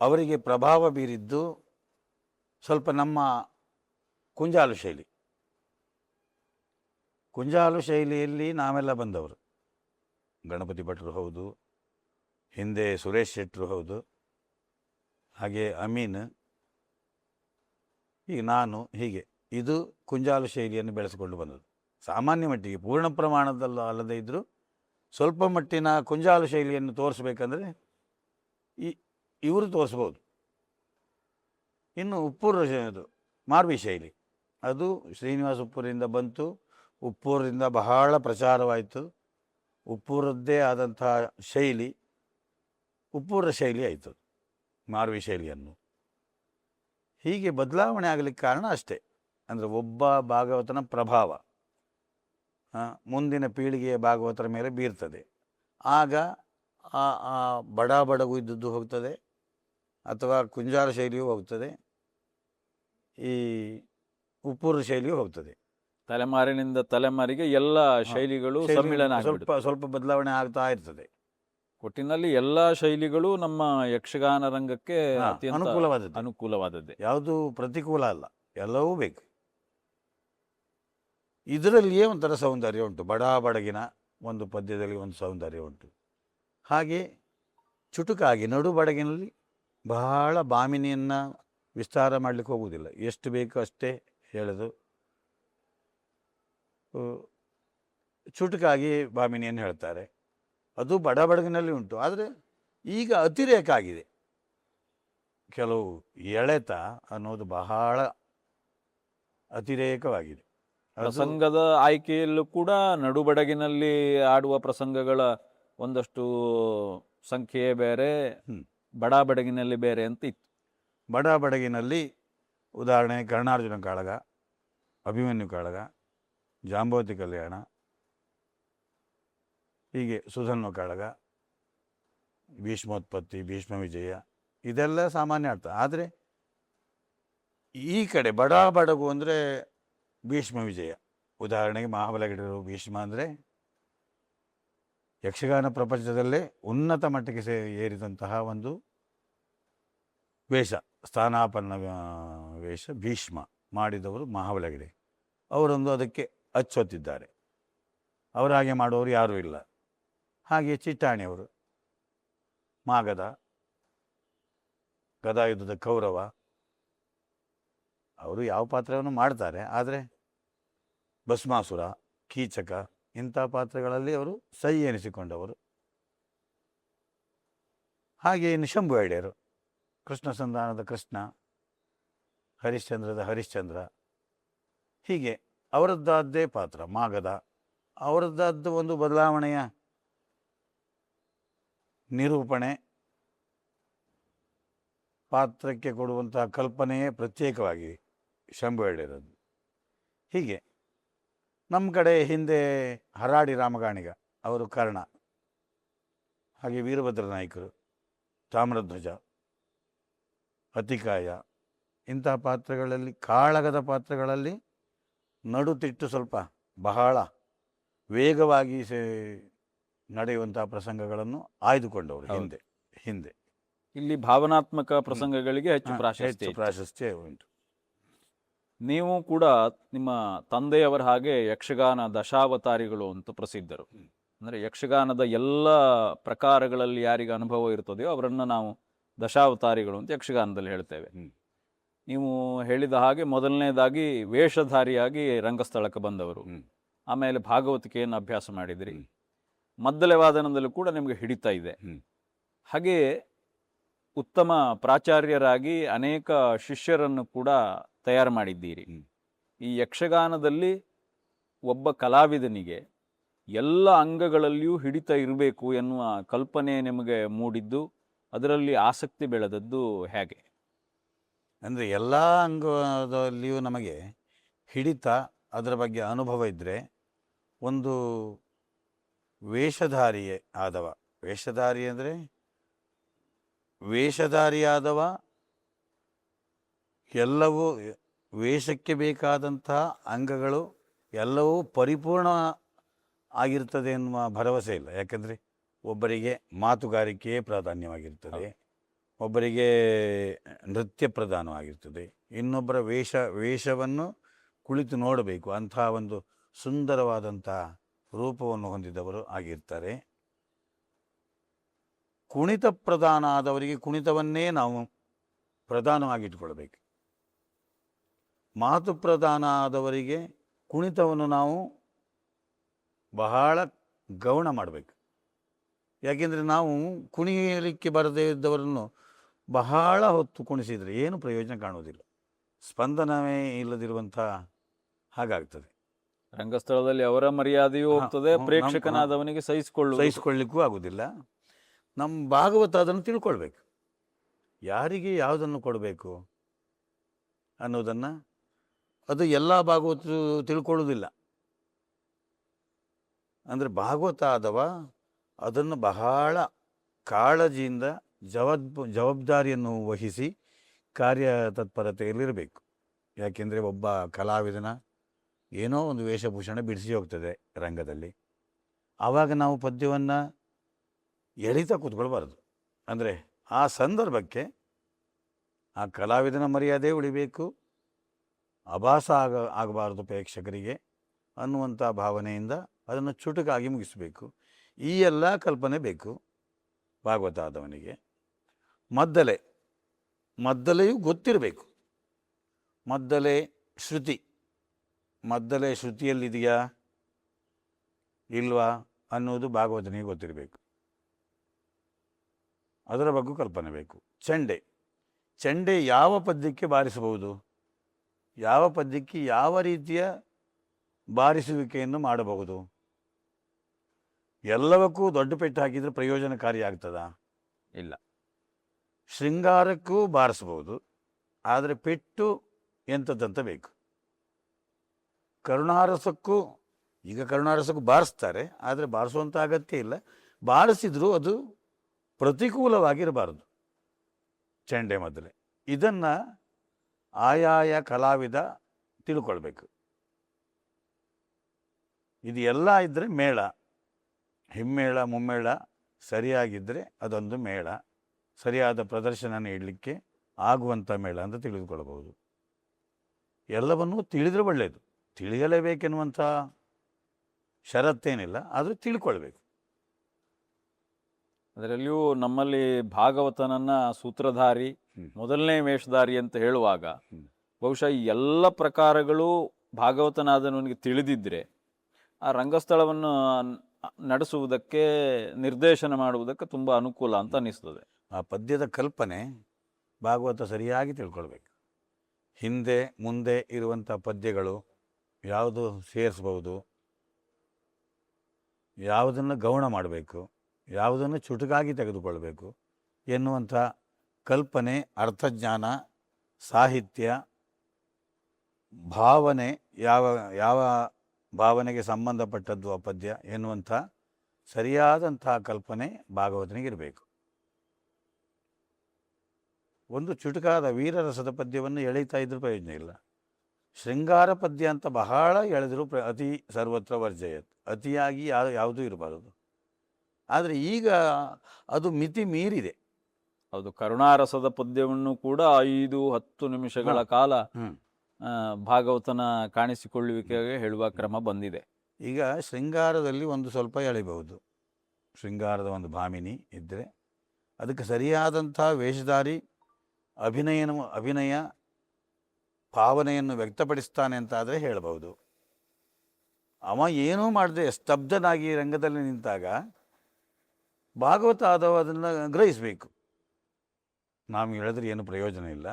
ಅವರಿಗೆ ಪ್ರಭಾವ ಬೀರಿದ್ದು ಸ್ವಲ್ಪ ನಮ್ಮ ಕುಂಜಾಲು ಶೈಲಿಯಲ್ಲಿ ನಾವೆಲ್ಲ ಬಂದವರು. ಗಣಪತಿ ಭಟ್ರು ಹೌದು, ಹಿಂದೆ ಸುರೇಶ್ ಶೆಟ್ಟರು ಹೌದು, ಹಾಗೆ ಅಮೀನ್, ಈಗ ನಾನು, ಹೀಗೆ ಇದು ಕುಂಜಾಲು ಶೈಲಿಯನ್ನು ಬೆಳೆಸಿಕೊಂಡು ಬಂದದ್ದು. ಸಾಮಾನ್ಯ ಮಟ್ಟಿಗೆ ಪೂರ್ಣ ಪ್ರಮಾಣದಲ್ಲೂ ಅಲ್ಲದೇ ಇದ್ದರೂ ಸ್ವಲ್ಪ ಮಟ್ಟಿನ ಕುಂಜಾಲು ಶೈಲಿಯನ್ನು ತೋರಿಸ್ಬೇಕಂದ್ರೆ ಇವರು ತೋರಿಸ್ಬೋದು. ಇನ್ನು ಉಪ್ಪೂರು ಮಾರ್ವಿ ಶೈಲಿ, ಅದು ಶ್ರೀನಿವಾಸ ಉಪ್ಪೂರಿಂದ ಬಂತು. ಉಪ್ಪೂರಿಂದ ಬಹಳ ಪ್ರಚಾರವಾಯಿತು. ಉಪ್ಪೂರದ್ದೇ ಆದಂಥ ಶೈಲಿ ಉಪ್ಪೂರ ಶೈಲಿ ಆಯಿತು, ಮಾರ್ವಿ ಶೈಲಿಯನ್ನು. ಹೀಗೆ ಬದಲಾವಣೆ ಆಗಲಿಕ್ಕೆ ಕಾರಣ ಅಷ್ಟೇ. ಅಂದರೆ ಒಬ್ಬ ಭಾಗವತನ ಪ್ರಭಾವ ಮುಂದಿನ ಪೀಳಿಗೆಯ ಭಾಗವತರ ಮೇಲೆ ಬೀರ್ತದೆ. ಆಗ ಆ ಬಡಾಬಡಗು ಇದ್ದದ್ದು ಹೋಗ್ತದೆ, ಅಥವಾ ಕುಂಜಾರ ಶೈಲಿಯೂ ಹೋಗ್ತದೆ, ಈ ಉಪ್ಪೂರು ಶೈಲಿಯೂ ಹೋಗ್ತದೆ. ತಲೆಮಾರಿನಿಂದ ತಲೆಮಾರಿಗೆ ಎಲ್ಲ ಶೈಲಿಗಳು ಸಮ್ಮಿಳನ ಸ್ವಲ್ಪ ಬದಲಾವಣೆ ಆಗ್ತಾ ಇರ್ತದೆ. ಒಟ್ಟಿನಲ್ಲಿ ಎಲ್ಲ ಶೈಲಿಗಳು ನಮ್ಮ ಯಕ್ಷಗಾನ ರಂಗಕ್ಕೆ ಅನುಕೂಲವಾದದ್ದೇ. ಯಾವುದು ಪ್ರತಿಕೂಲ ಅಲ್ಲ, ಎಲ್ಲವೂ ಬೇಕು. ಇದರಲ್ಲಿಯೇ ಒಂಥರ ಸೌಂದರ್ಯ ಉಂಟು. ಬಡಾಬಡಗಿನ ಒಂದು ಪದ್ಯದಲ್ಲಿ ಒಂದು ಸೌಂದರ್ಯ ಉಂಟು. ಹಾಗೆ ಚುಟುಕಾಗಿ ನಡುಬಡಗಿನಲ್ಲಿ ಬಹಳ ಬಾಮಿನಿಯನ್ನು ವಿಸ್ತಾರ ಮಾಡಲಿಕ್ಕೆ ಹೋಗುವುದಿಲ್ಲ. ಎಷ್ಟು ಬೇಕು ಅಷ್ಟೇ ಹೇಳೋದು. ಚುಟುಕಾಗಿ ಬಾಮಿನಿಯನ್ನು ಹೇಳ್ತಾರೆ. ಅದು ಬಡಬಡಗಿನಲ್ಲಿ ಉಂಟು. ಆದರೆ ಈಗ ಅತಿರೇಕ ಆಗಿದೆ. ಕೆಲವು ಎಳೆತ ಅನ್ನೋದು ಬಹಳ ಅತಿರೇಕವಾಗಿದೆ. ಪ್ರಸಂಗದ ಆಯ್ಕೆಯಲ್ಲೂ ಕೂಡ ನಡುಬಡಗಿನಲ್ಲಿ ಆಡುವ ಪ್ರಸಂಗಗಳ ಒಂದಷ್ಟು ಸಂಖ್ಯೆ ಬೇರೆ, ಬಡಾಬಡಗಿನಲ್ಲಿ ಬೇರೆ ಅಂತ ಇತ್ತು. ಬಡಾಬಡಗಿನಲ್ಲಿ ಉದಾಹರಣೆ ಕರ್ಣಾರ್ಜುನ ಕಾಳಗ, ಅಭಿಮನ್ಯು ಕಾಳಗ, ಜಾಂಬವತಿ ಕಲ್ಯಾಣ, ಹೀಗೆ ಸುಧನ್ವ ಕಾಳಗ, ಭೀಷ್ಮೋತ್ಪತ್ತಿ, ಭೀಷ್ಮ ವಿಜಯ, ಇದೆಲ್ಲ ಸಾಮಾನ್ಯ ಅರ್ಥ. ಆದರೆ ಈ ಕಡೆ ಬಡಾಬಡಗು ಅಂದರೆ ಭೀಷ್ಮ ವಿಜಯ. ಉದಾಹರಣೆಗೆ ಮಹಾಬಲಗಿರಿರು ಭೀಷ್ಮ ಅಂದರೆ ಯಕ್ಷಗಾನ ಪ್ರಪಂಚದಲ್ಲೇ ಉನ್ನತ ಮಟ್ಟಕ್ಕೆ ಏರಿದಂತಹ ಒಂದು ವೇಷ, ಸ್ಥಾನಾಪನ್ನ ವೇಷ ಭೀಷ್ಮ ಮಾಡಿದವರು ಮಹಾಬಲಗಿರಿ. ಅವರೊಂದು ಅದಕ್ಕೆ ಅಚ್ಚೊತ್ತಿದ್ದಾರೆ. ಅವರ ಹಾಗೆ ಮಾಡುವವರು ಯಾರೂ ಇಲ್ಲ. ಹಾಗೆ ಚಿಟ್ಟಾಣಿಯವರು ಮಾಗಧ, ಗದಾಯುದ್ಧದ ಕೌರವ, ಅವರು ಯಾವ ಪಾತ್ರವನ್ನು ಮಾಡ್ತಾರೆ. ಆದರೆ ಭಸ್ಮಾಸುರ, ಕೀಚಕ ಇಂಥ ಪಾತ್ರಗಳಲ್ಲಿ ಅವರು ಸೈ ಎನಿಸಿಕೊಂಡವರು. ಹಾಗೆ ಇನ್ನು ಶಂಭು ಐಡೆಯರು, ಕೃಷ್ಣ ಸಂಧಾನದ ಕೃಷ್ಣ, ಹರಿಶ್ಚಂದ್ರದ ಹರಿಶ್ಚಂದ್ರ, ಹೀಗೆ ಅವರದ್ದಾದ್ದೇ ಪಾತ್ರ. ಮಾಗಧ ಅವರದ್ದಾದ ಒಂದು ಬದಲಾವಣೆಯ ನಿರೂಪಣೆ, ಪಾತ್ರಕ್ಕೆ ಕೊಡುವಂತಹ ಕಲ್ಪನೆಯೇ ಪ್ರತ್ಯೇಕವಾಗಿ ಶಂಭು ಐಡೆಯರದ್ದು. ಹೀಗೆ ನಮ್ಮ ಕಡೆ ಹಿಂದೆ ಹರಾಡಿ ರಾಮಗಾಣಿಗ ಅವರು ಕರ್ಣ, ಹಾಗೆ ವೀರಭದ್ರ ನಾಯ್ಕರು, ತಾಮ್ರಧ್ವಜ, ಅತಿಕಾಯ ಇಂತಹ ಪಾತ್ರಗಳಲ್ಲಿ, ಕಾಳಗದ ಪಾತ್ರಗಳಲ್ಲಿ ನಡುತಿಟ್ಟು ಸ್ವಲ್ಪ ಬಹಳ ವೇಗವಾಗಿ ನಡೆಯುವಂತಹ ಪ್ರಸಂಗಗಳನ್ನು ಆಯ್ದುಕೊಂಡವರು ಹಿಂದೆ ಇಲ್ಲಿ ಭಾವನಾತ್ಮಕ ಪ್ರಸಂಗಗಳಿಗೆ ಹೆಚ್ಚು ಪ್ರಾಶಸ್ತ್ಯ ಇತ್ತು. ಪ್ರಾಶಸ್ತ್ಯ ಉಂಟು. ನೀವು ಕೂಡ ನಿಮ್ಮ ತಂದೆಯವರ ಹಾಗೆ ಯಕ್ಷಗಾನ ದಶಾವತಾರಿಗಳು ಅಂತ ಪ್ರಸಿದ್ಧರು. ಅಂದರೆ ಯಕ್ಷಗಾನದ ಎಲ್ಲ ಪ್ರಕಾರಗಳಲ್ಲಿ ಯಾರಿಗೆ ಅನುಭವ ಇರ್ತದೆಯೋ ಅವರನ್ನು ನಾವು ದಶಾವತಾರಿಗಳು ಅಂತ ಯಕ್ಷಗಾನದಲ್ಲಿ ಹೇಳ್ತೇವೆ. ನೀವು ಹೇಳಿದ ಹಾಗೆ ಮೊದಲನೇದಾಗಿ ವೇಷಧಾರಿಯಾಗಿ ರಂಗಸ್ಥಳಕ್ಕೆ ಬಂದವರು, ಆಮೇಲೆ ಭಾಗವತಿಕೆಯನ್ನು ಅಭ್ಯಾಸ ಮಾಡಿದಿರಿ, ಮದ್ದಲೆ ವಾದನದಲ್ಲೂ ಕೂಡ ನಿಮಗೆ ಹಿಡಿತಾ ಇದೆ. ಹಾಗೆಯೇ ಉತ್ತಮ ಪ್ರಾಚಾರ್ಯರಾಗಿ ಅನೇಕ ಶಿಷ್ಯರನ್ನು ಕೂಡ ತಯಾರು ಮಾಡಿದ್ದೀರಿ. ಈ ಯಕ್ಷಗಾನದಲ್ಲಿ ಒಬ್ಬ ಕಲಾವಿದನಿಗೆ ಎಲ್ಲ ಅಂಗಗಳಲ್ಲಿಯೂ ಹಿಡಿತ ಇರಬೇಕು ಎನ್ನುವ ಕಲ್ಪನೆ ನಿಮಗೆ ಮೂಡಿದ್ದು, ಅದರಲ್ಲಿ ಆಸಕ್ತಿ ಬೆಳೆದದ್ದು ಹೇಗೆ? ಅಂದರೆ ಎಲ್ಲ ಅಂಗದಲ್ಲಿಯೂ ನಮಗೆ ಹಿಡಿತ, ಅದರ ಬಗ್ಗೆ ಅನುಭವ ಇದ್ದರೆ, ಒಂದು ವೇಷಧಾರಿಯೇ ಆದವ, ವೇಷಧಾರಿ ಅಂದರೆ ವೇಷಧಾರಿಯಾದವ ಎಲ್ಲವೂ ವೇಷಕ್ಕೆ ಬೇಕಾದಂತಹ ಅಂಗಗಳು ಎಲ್ಲವೂ ಪರಿಪೂರ್ಣ ಆಗಿರ್ತದೆ ಎನ್ನುವ ಭರವಸೆ ಇಲ್ಲ. ಯಾಕಂದರೆ ಒಬ್ಬರಿಗೆ ಮಾತುಗಾರಿಕೆಯೇ ಪ್ರಾಧಾನ್ಯವಾಗಿರ್ತದೆ, ಒಬ್ಬರಿಗೆ ನೃತ್ಯ ಪ್ರಧಾನವಾಗಿರ್ತದೆ, ಇನ್ನೊಬ್ಬರ ವೇಷವನ್ನು ಕುಳಿತು ನೋಡಬೇಕು, ಅಂಥ ಒಂದು ಸುಂದರವಾದಂಥ ರೂಪವನ್ನು ಹೊಂದಿದವರು ಆಗಿರ್ತಾರೆ. ಕುಣಿತ ಪ್ರಧಾನ ಆದವರಿಗೆ ಕುಣಿತವನ್ನೇ ನಾವು ಪ್ರಧಾನವಾಗಿಟ್ಟುಕೊಳ್ಬೇಕು. ಮಾತು ಪ್ರಧಾನ ಆದವರಿಗೆ ಕುಣಿತವನ್ನು ನಾವು ಬಹಳ ಗೌಣ ಮಾಡಬೇಕು. ಯಾಕೆಂದರೆ ನಾವು ಕುಣಿಯಲಿಕ್ಕೆ ಬರದೇ ಇದ್ದವರನ್ನು ಬಹಳ ಹೊತ್ತು ಕುಣಿಸಿದರೆ ಏನು ಪ್ರಯೋಜನ ಕಾಣುವುದಿಲ್ಲ, ಸ್ಪಂದನವೇ ಇಲ್ಲದಿರುವಂಥ ಹಾಗಾಗ್ತದೆ. ರಂಗಸ್ಥಳದಲ್ಲಿ ಅವರ ಮರ್ಯಾದೆಯೂ ಹೋಗ್ತದೆ, ಪ್ರೇಕ್ಷಕನಾದವನಿಗೆ ಸಹಿಸಿಕೊಳ್ಳಿಕ್ಕೂ ಆಗುವುದಿಲ್ಲ. ನಮ್ಮ ಭಾಗವತ ಅದನ್ನು ತಿಳ್ಕೊಳ್ಬೇಕು, ಯಾರಿಗೆ ಯಾವುದನ್ನು ಕೊಡಬೇಕು ಅನ್ನೋದನ್ನು. ಅದು ಎಲ್ಲ ಭಾಗವತರು ತಿಳ್ಕೊಳ್ಳೋದಿಲ್ಲ. ಅಂದರೆ ಭಾಗವತ ಆದವ ಅದನ್ನು ಬಹಳ ಕಾಳಜಿಯಿಂದ ಜವಾಬ್ದಾರಿಯನ್ನು ವಹಿಸಿ ಕಾರ್ಯ ತತ್ಪರತೆಯಲ್ಲಿರಬೇಕು. ಯಾಕೆಂದರೆ ಒಬ್ಬ ಕಲಾವಿದನ ಏನೋ ಒಂದು ವೇಷಭೂಷಣ ಬಿಡಿಸಿ ಹೋಗ್ತದೆ ರಂಗದಲ್ಲಿ, ಆವಾಗ ನಾವು ಪದ್ಯವನ್ನು ಎಳಿತಾ ಕೂತ್ಕೊಳ್ಬಾರ್ದು. ಅಂದರೆ ಆ ಸಂದರ್ಭಕ್ಕೆ ಆ ಕಲಾವಿದನ ಮರ್ಯಾದೆ ಉಳಿಬೇಕು, ಅಭಾಸ ಆಗಬಾರ್ದು ಪ್ರೇಕ್ಷಕರಿಗೆ ಅನ್ನುವಂಥ ಭಾವನೆಯಿಂದ ಅದನ್ನು ಚುಟುಕಾಗಿ ಮುಗಿಸಬೇಕು. ಈ ಎಲ್ಲ ಕಲ್ಪನೆ ಬೇಕು ಭಾಗವತ ಆದವನಿಗೆ. ಮದ್ದಲೆಯೂ ಗೊತ್ತಿರಬೇಕು. ಮದ್ದಲೆ ಶ್ರುತಿಯಲ್ಲಿದೆಯಾ ಇಲ್ವಾ ಅನ್ನೋದು ಭಾಗವತನಿಗೆ ಗೊತ್ತಿರಬೇಕು, ಅದರ ಬಗ್ಗೆ ಕಲ್ಪನೆ ಬೇಕು. ಚೆಂಡೆ ಯಾವ ಪದ್ಯಕ್ಕೆ ಬಾರಿಸಬಹುದು, ಯಾವ ಪದ್ಯಕ್ಕೆ ಯಾವ ರೀತಿಯ ಬಾರಿಸುವಿಕೆಯನ್ನು ಮಾಡಬಹುದು, ಎಲ್ಲವಕ್ಕೂ ದೊಡ್ಡ ಪೆಟ್ಟು ಹಾಕಿದರೆ ಪ್ರಯೋಜನಕಾರಿ ಆಗ್ತದಾ? ಇಲ್ಲ. ಶೃಂಗಾರಕ್ಕೂ ಬಾರಿಸಬಹುದು, ಆದರೆ ಪೆಟ್ಟು ಎಂಥದ್ದಂತ ಬೇಕು. ಕರುಣಾರಸಕ್ಕೂ ಬಾರಿಸ್ತಾರೆ, ಆದರೆ ಬಾರಿಸುವಂಥ ಅಗತ್ಯ ಇಲ್ಲ. ಬಾರಿಸಿದರೂ ಅದು ಪ್ರತಿಕೂಲವಾಗಿರಬಾರದು ಚೆಂಡೆ ಮದ್ದಲೆ. ಇದನ್ನು ಆಯಾಯ ಕಲಾವಿದ ತಿಳ್ಕೊಳ್ಬೇಕು. ಇದು ಎಲ್ಲ ಇದ್ದರೆ ಮೇಳ. ಹಿಮ್ಮೇಳ ಮುಮ್ಮೇಳ ಸರಿಯಾಗಿದ್ದರೆ ಅದೊಂದು ಮೇಳ, ಸರಿಯಾದ ಪ್ರದರ್ಶನ ನೀಡಲಿಕ್ಕೆ ಆಗುವಂಥ ಮೇಳ ಅಂತ ತಿಳಿದುಕೊಳ್ಳಬಹುದು. ಎಲ್ಲವನ್ನೂ ತಿಳಿದರೆ ಒಳ್ಳೆಯದು. ತಿಳಿಯಲೇಬೇಕೆನ್ನುವಂಥ ಷರತ್ತೇನಿಲ್ಲ, ಆದರೂ ತಿಳ್ಕೊಳ್ಬೇಕು. ಅದರಲ್ಲಿಯೂ ನಮ್ಮಲ್ಲಿ ಭಾಗವತನನ್ನ ಸೂತ್ರಧಾರಿ, ಮೊದಲನೇ ವೇಷಧಾರಿ ಅಂತ ಹೇಳುವಾಗ ಬಹುಶಃ ಈ ಎಲ್ಲ ಪ್ರಕಾರಗಳು ಭಾಗವತನಾದವನಿಗೆ ತಿಳಿದಿದ್ದರೆ ಆ ರಂಗಸ್ಥಳವನ್ನು ನಡೆಸುವುದಕ್ಕೆ, ನಿರ್ದೇಶನ ಮಾಡುವುದಕ್ಕೆ ತುಂಬ ಅನುಕೂಲ ಅಂತ ಅನ್ನಿಸ್ತದೆ. ಆ ಪದ್ಯದ ಕಲ್ಪನೆ ಭಾಗವತ ಸರಿಯಾಗಿ ತಿಳ್ಕೊಳ್ಬೇಕು. ಹಿಂದೆ ಮುಂದೆ ಇರುವಂಥ ಪದ್ಯಗಳು ಯಾವುದು ಸೇರಿಸ್ಬೋದು, ಯಾವುದನ್ನು ಗೌಣ ಮಾಡಬೇಕು, ಯಾವುದನ್ನು ಚುಟುಕಾಗಿ ತೆಗೆದುಕೊಳ್ಬೇಕು ಎನ್ನುವಂಥ ಕಲ್ಪನೆ, ಅರ್ಥಜ್ಞಾನ, ಸಾಹಿತ್ಯ, ಭಾವನೆ, ಯಾವ ಯಾವ ಭಾವನೆಗೆ ಸಂಬಂಧಪಟ್ಟದ್ದು ಆ ಪದ್ಯ ಎನ್ನುವಂಥ ಸರಿಯಾದಂಥ ಕಲ್ಪನೆ ಭಾಗವತನಿಗಿರಬೇಕು. ಒಂದು ಚುಟುಕಾದ ವೀರರಸದ ಪದ್ಯವನ್ನು ಎಳೀತಾ ಇದ್ರೂ ಪ್ರಯೋಜನ ಇಲ್ಲ. ಶೃಂಗಾರ ಪದ್ಯ ಅಂತ ಬಹಳ ಎಳೆದರೂ ಅತಿ ಸರ್ವತ್ರ ವರ್ಜಯತ್, ಅತಿಯಾಗಿ ಯಾವುದೂ ಇರಬಾರದು. ಆದರೆ ಈಗ ಅದು ಮಿತಿ ಮೀರಿದೆ. ಹೌದು, ಕರುಣಾರಸದ ಪದ್ಯವನ್ನು ಕೂಡ 5-10 ನಿಮಿಷಗಳ ಕಾಲ ಭಾಗವತನ ಕಾಣಿಸಿಕೊಳ್ಳುವಿಕೆಗೆ ಹೇಳುವ ಕ್ರಮ ಬಂದಿದೆ. ಈಗ ಶೃಂಗಾರದಲ್ಲಿ ಒಂದು ಸ್ವಲ್ಪ ಎಳಿಬಹುದು. ಶೃಂಗಾರದ ಒಂದು ಭಾಮಿನಿ ಇದ್ದರೆ ಅದಕ್ಕೆ ಸರಿಯಾದಂಥ ವೇಷಧಾರಿ ಅಭಿನಯ ಭಾವನೆಯನ್ನು ವ್ಯಕ್ತಪಡಿಸ್ತಾನೆ ಅಂತಾದರೆ ಹೇಳಬಹುದು. ಅವ ಏನೂ ಮಾಡದೆ ಸ್ತಬ್ಧನಾಗಿ ರಂಗದಲ್ಲಿ ನಿಂತಾಗ ಭಾಗವತ ಆದವ ಅದನ್ನು ಗ್ರಹಿಸಬೇಕು. ನಾವು ಹೇಳಿದ್ರೆ ಏನು ಪ್ರಯೋಜನ ಇಲ್ಲ,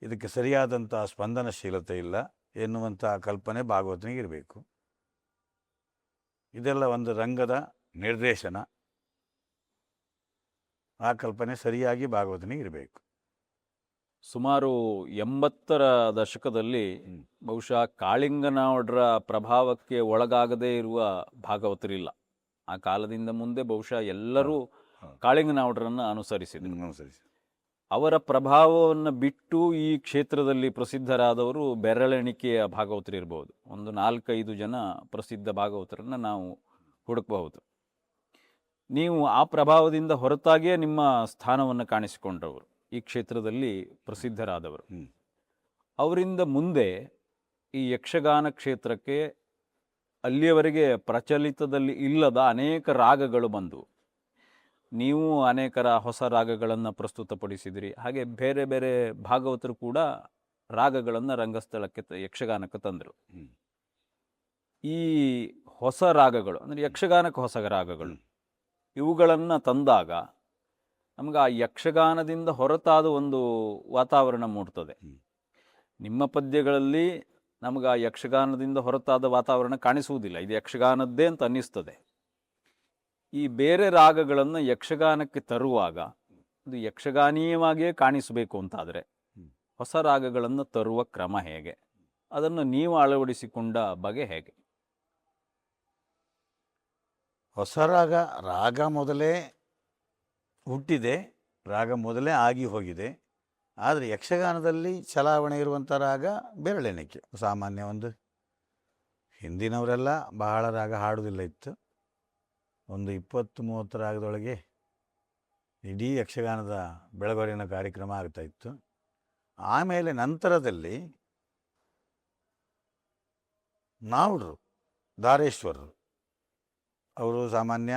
ಇದಕ್ಕೆ ಸರಿಯಾದಂಥ ಸ್ಪಂದನಶೀಲತೆ ಇಲ್ಲ ಎನ್ನುವಂಥ ಕಲ್ಪನೆ ಭಾಗವತನಿಗಿರಬೇಕು. ಇದೆಲ್ಲ ಒಂದು ರಂಗದ ನಿರ್ದೇಶನ, ಆ ಕಲ್ಪನೆ ಸರಿಯಾಗಿ ಭಾಗವತನಿಗಿರಬೇಕು. ಸುಮಾರು 80ರ ದಶಕದಲ್ಲಿ ಬಹುಶಃ ಕಾಳಿಂಗನಾವಡ್ರ ಪ್ರಭಾವಕ್ಕೆ ಒಳಗಾಗದೇ ಇರುವ ಭಾಗವತರಿಲ್ಲ. ಆ ಕಾಲದಿಂದ ಮುಂದೆ ಬಹುಶಃ ಎಲ್ಲರೂ ಕಾಳಿಂಗನಾವಡ್ರನ್ನು ಅನುಸರಿಸಿದರು. ಅವರ ಪ್ರಭಾವವನ್ನು ಬಿಟ್ಟು ಈ ಕ್ಷೇತ್ರದಲ್ಲಿ ಪ್ರಸಿದ್ಧರಾದವರು ಬೆರಳೆಣಿಕೆಯ ಭಾಗವತರಿರ್ಬೋದು. ಒಂದು 4-5 ಜನ ಪ್ರಸಿದ್ಧ ಭಾಗವತರನ್ನು ನಾವು ಹುಡುಕಬಹುದು. ನೀವು ಆ ಪ್ರಭಾವದಿಂದ ಹೊರತಾಗಿಯೇ ನಿಮ್ಮ ಸ್ಥಾನವನ್ನು ಕಾಣಿಸಿಕೊಂಡವರು, ಈ ಕ್ಷೇತ್ರದಲ್ಲಿ ಪ್ರಸಿದ್ಧರಾದವರು. ಅವರಿಂದ ಮುಂದೆ ಈ ಯಕ್ಷಗಾನ ಕ್ಷೇತ್ರಕ್ಕೆ ಅಲ್ಲಿಯವರೆಗೆ ಪ್ರಚಲಿತದಲ್ಲಿ ಇಲ್ಲದ ಅನೇಕ ರಾಗಗಳು ಬಂದವು. ನೀವು ಅನೇಕರ ಹೊಸ ರಾಗಗಳನ್ನು ಪ್ರಸ್ತುತಪಡಿಸಿದಿರಿ. ಹಾಗೆ ಬೇರೆ ಬೇರೆ ಭಾಗವತರು ಕೂಡ ರಾಗಗಳನ್ನು ರಂಗಸ್ಥಳಕ್ಕೆ, ಯಕ್ಷಗಾನಕ್ಕೆ ತಂದರು. ಈ ಹೊಸ ರಾಗಗಳು ಅಂದರೆ ಯಕ್ಷಗಾನಕ್ಕೆ ಹೊಸ ರಾಗಗಳು, ಇವುಗಳನ್ನು ತಂದಾಗ ನಮ್ಗೆ ಆ ಯಕ್ಷಗಾನದಿಂದ ಹೊರತಾದ ಒಂದು ವಾತಾವರಣ ಮೂಡ್ತದೆ. ನಿಮ್ಮ ಪದ್ಯಗಳಲ್ಲಿ ನಮಗೆ ಆ ಯಕ್ಷಗಾನದಿಂದ ಹೊರತಾದ ವಾತಾವರಣ ಕಾಣಿಸುವುದಿಲ್ಲ, ಇದು ಯಕ್ಷಗಾನದ್ದೇ ಅಂತ ಅನ್ನಿಸ್ತದೆ. ಈ ಬೇರೆ ರಾಗಗಳನ್ನು ಯಕ್ಷಗಾನಕ್ಕೆ ತರುವಾಗ ಅದು ಯಕ್ಷಗಾನೀಯವಾಗಿಯೇ ಕಾಣಿಸಬೇಕು ಅಂತಾದರೆ ಹೊಸ ರಾಗಗಳನ್ನು ತರುವ ಕ್ರಮ ಹೇಗೆ, ಅದನ್ನು ನೀವು ಅಳವಡಿಸಿಕೊಂಡ ಬಗೆ ಹೇಗೆ? ಹೊಸ ರಾಗ ಮೊದಲೇ ಹುಟ್ಟಿದೆ, ರಾಗ ಮೊದಲೇ ಆಗಿ ಹೋಗಿದೆ. ಆದರೆ ಯಕ್ಷಗಾನದಲ್ಲಿ ಚಲಾವಣೆ ಇರುವಂಥ ರಾಗ ಬೆರಳೆಣಿಕೆ. ಸಾಮಾನ್ಯ ಒಂದು ಹಿಂದಿನವರೆಲ್ಲ ಬಹಳ ರಾಗ ಹಾಡುವುದಿಲ್ಲ ಇತ್ತು. ಒಂದು 20-30 ರಾಗದೊಳಗೆ ಇಡೀ ಯಕ್ಷಗಾನದ ಬೆಳಗೊರೆನ ಕಾರ್ಯಕ್ರಮ ಆಗ್ತಾಯಿತ್ತು. ಆಮೇಲೆ ನಂತರದಲ್ಲಿ ನಾವುಡ್ರು, ದಾರೇಶ್ವರರು, ಅವರು ಸಾಮಾನ್ಯ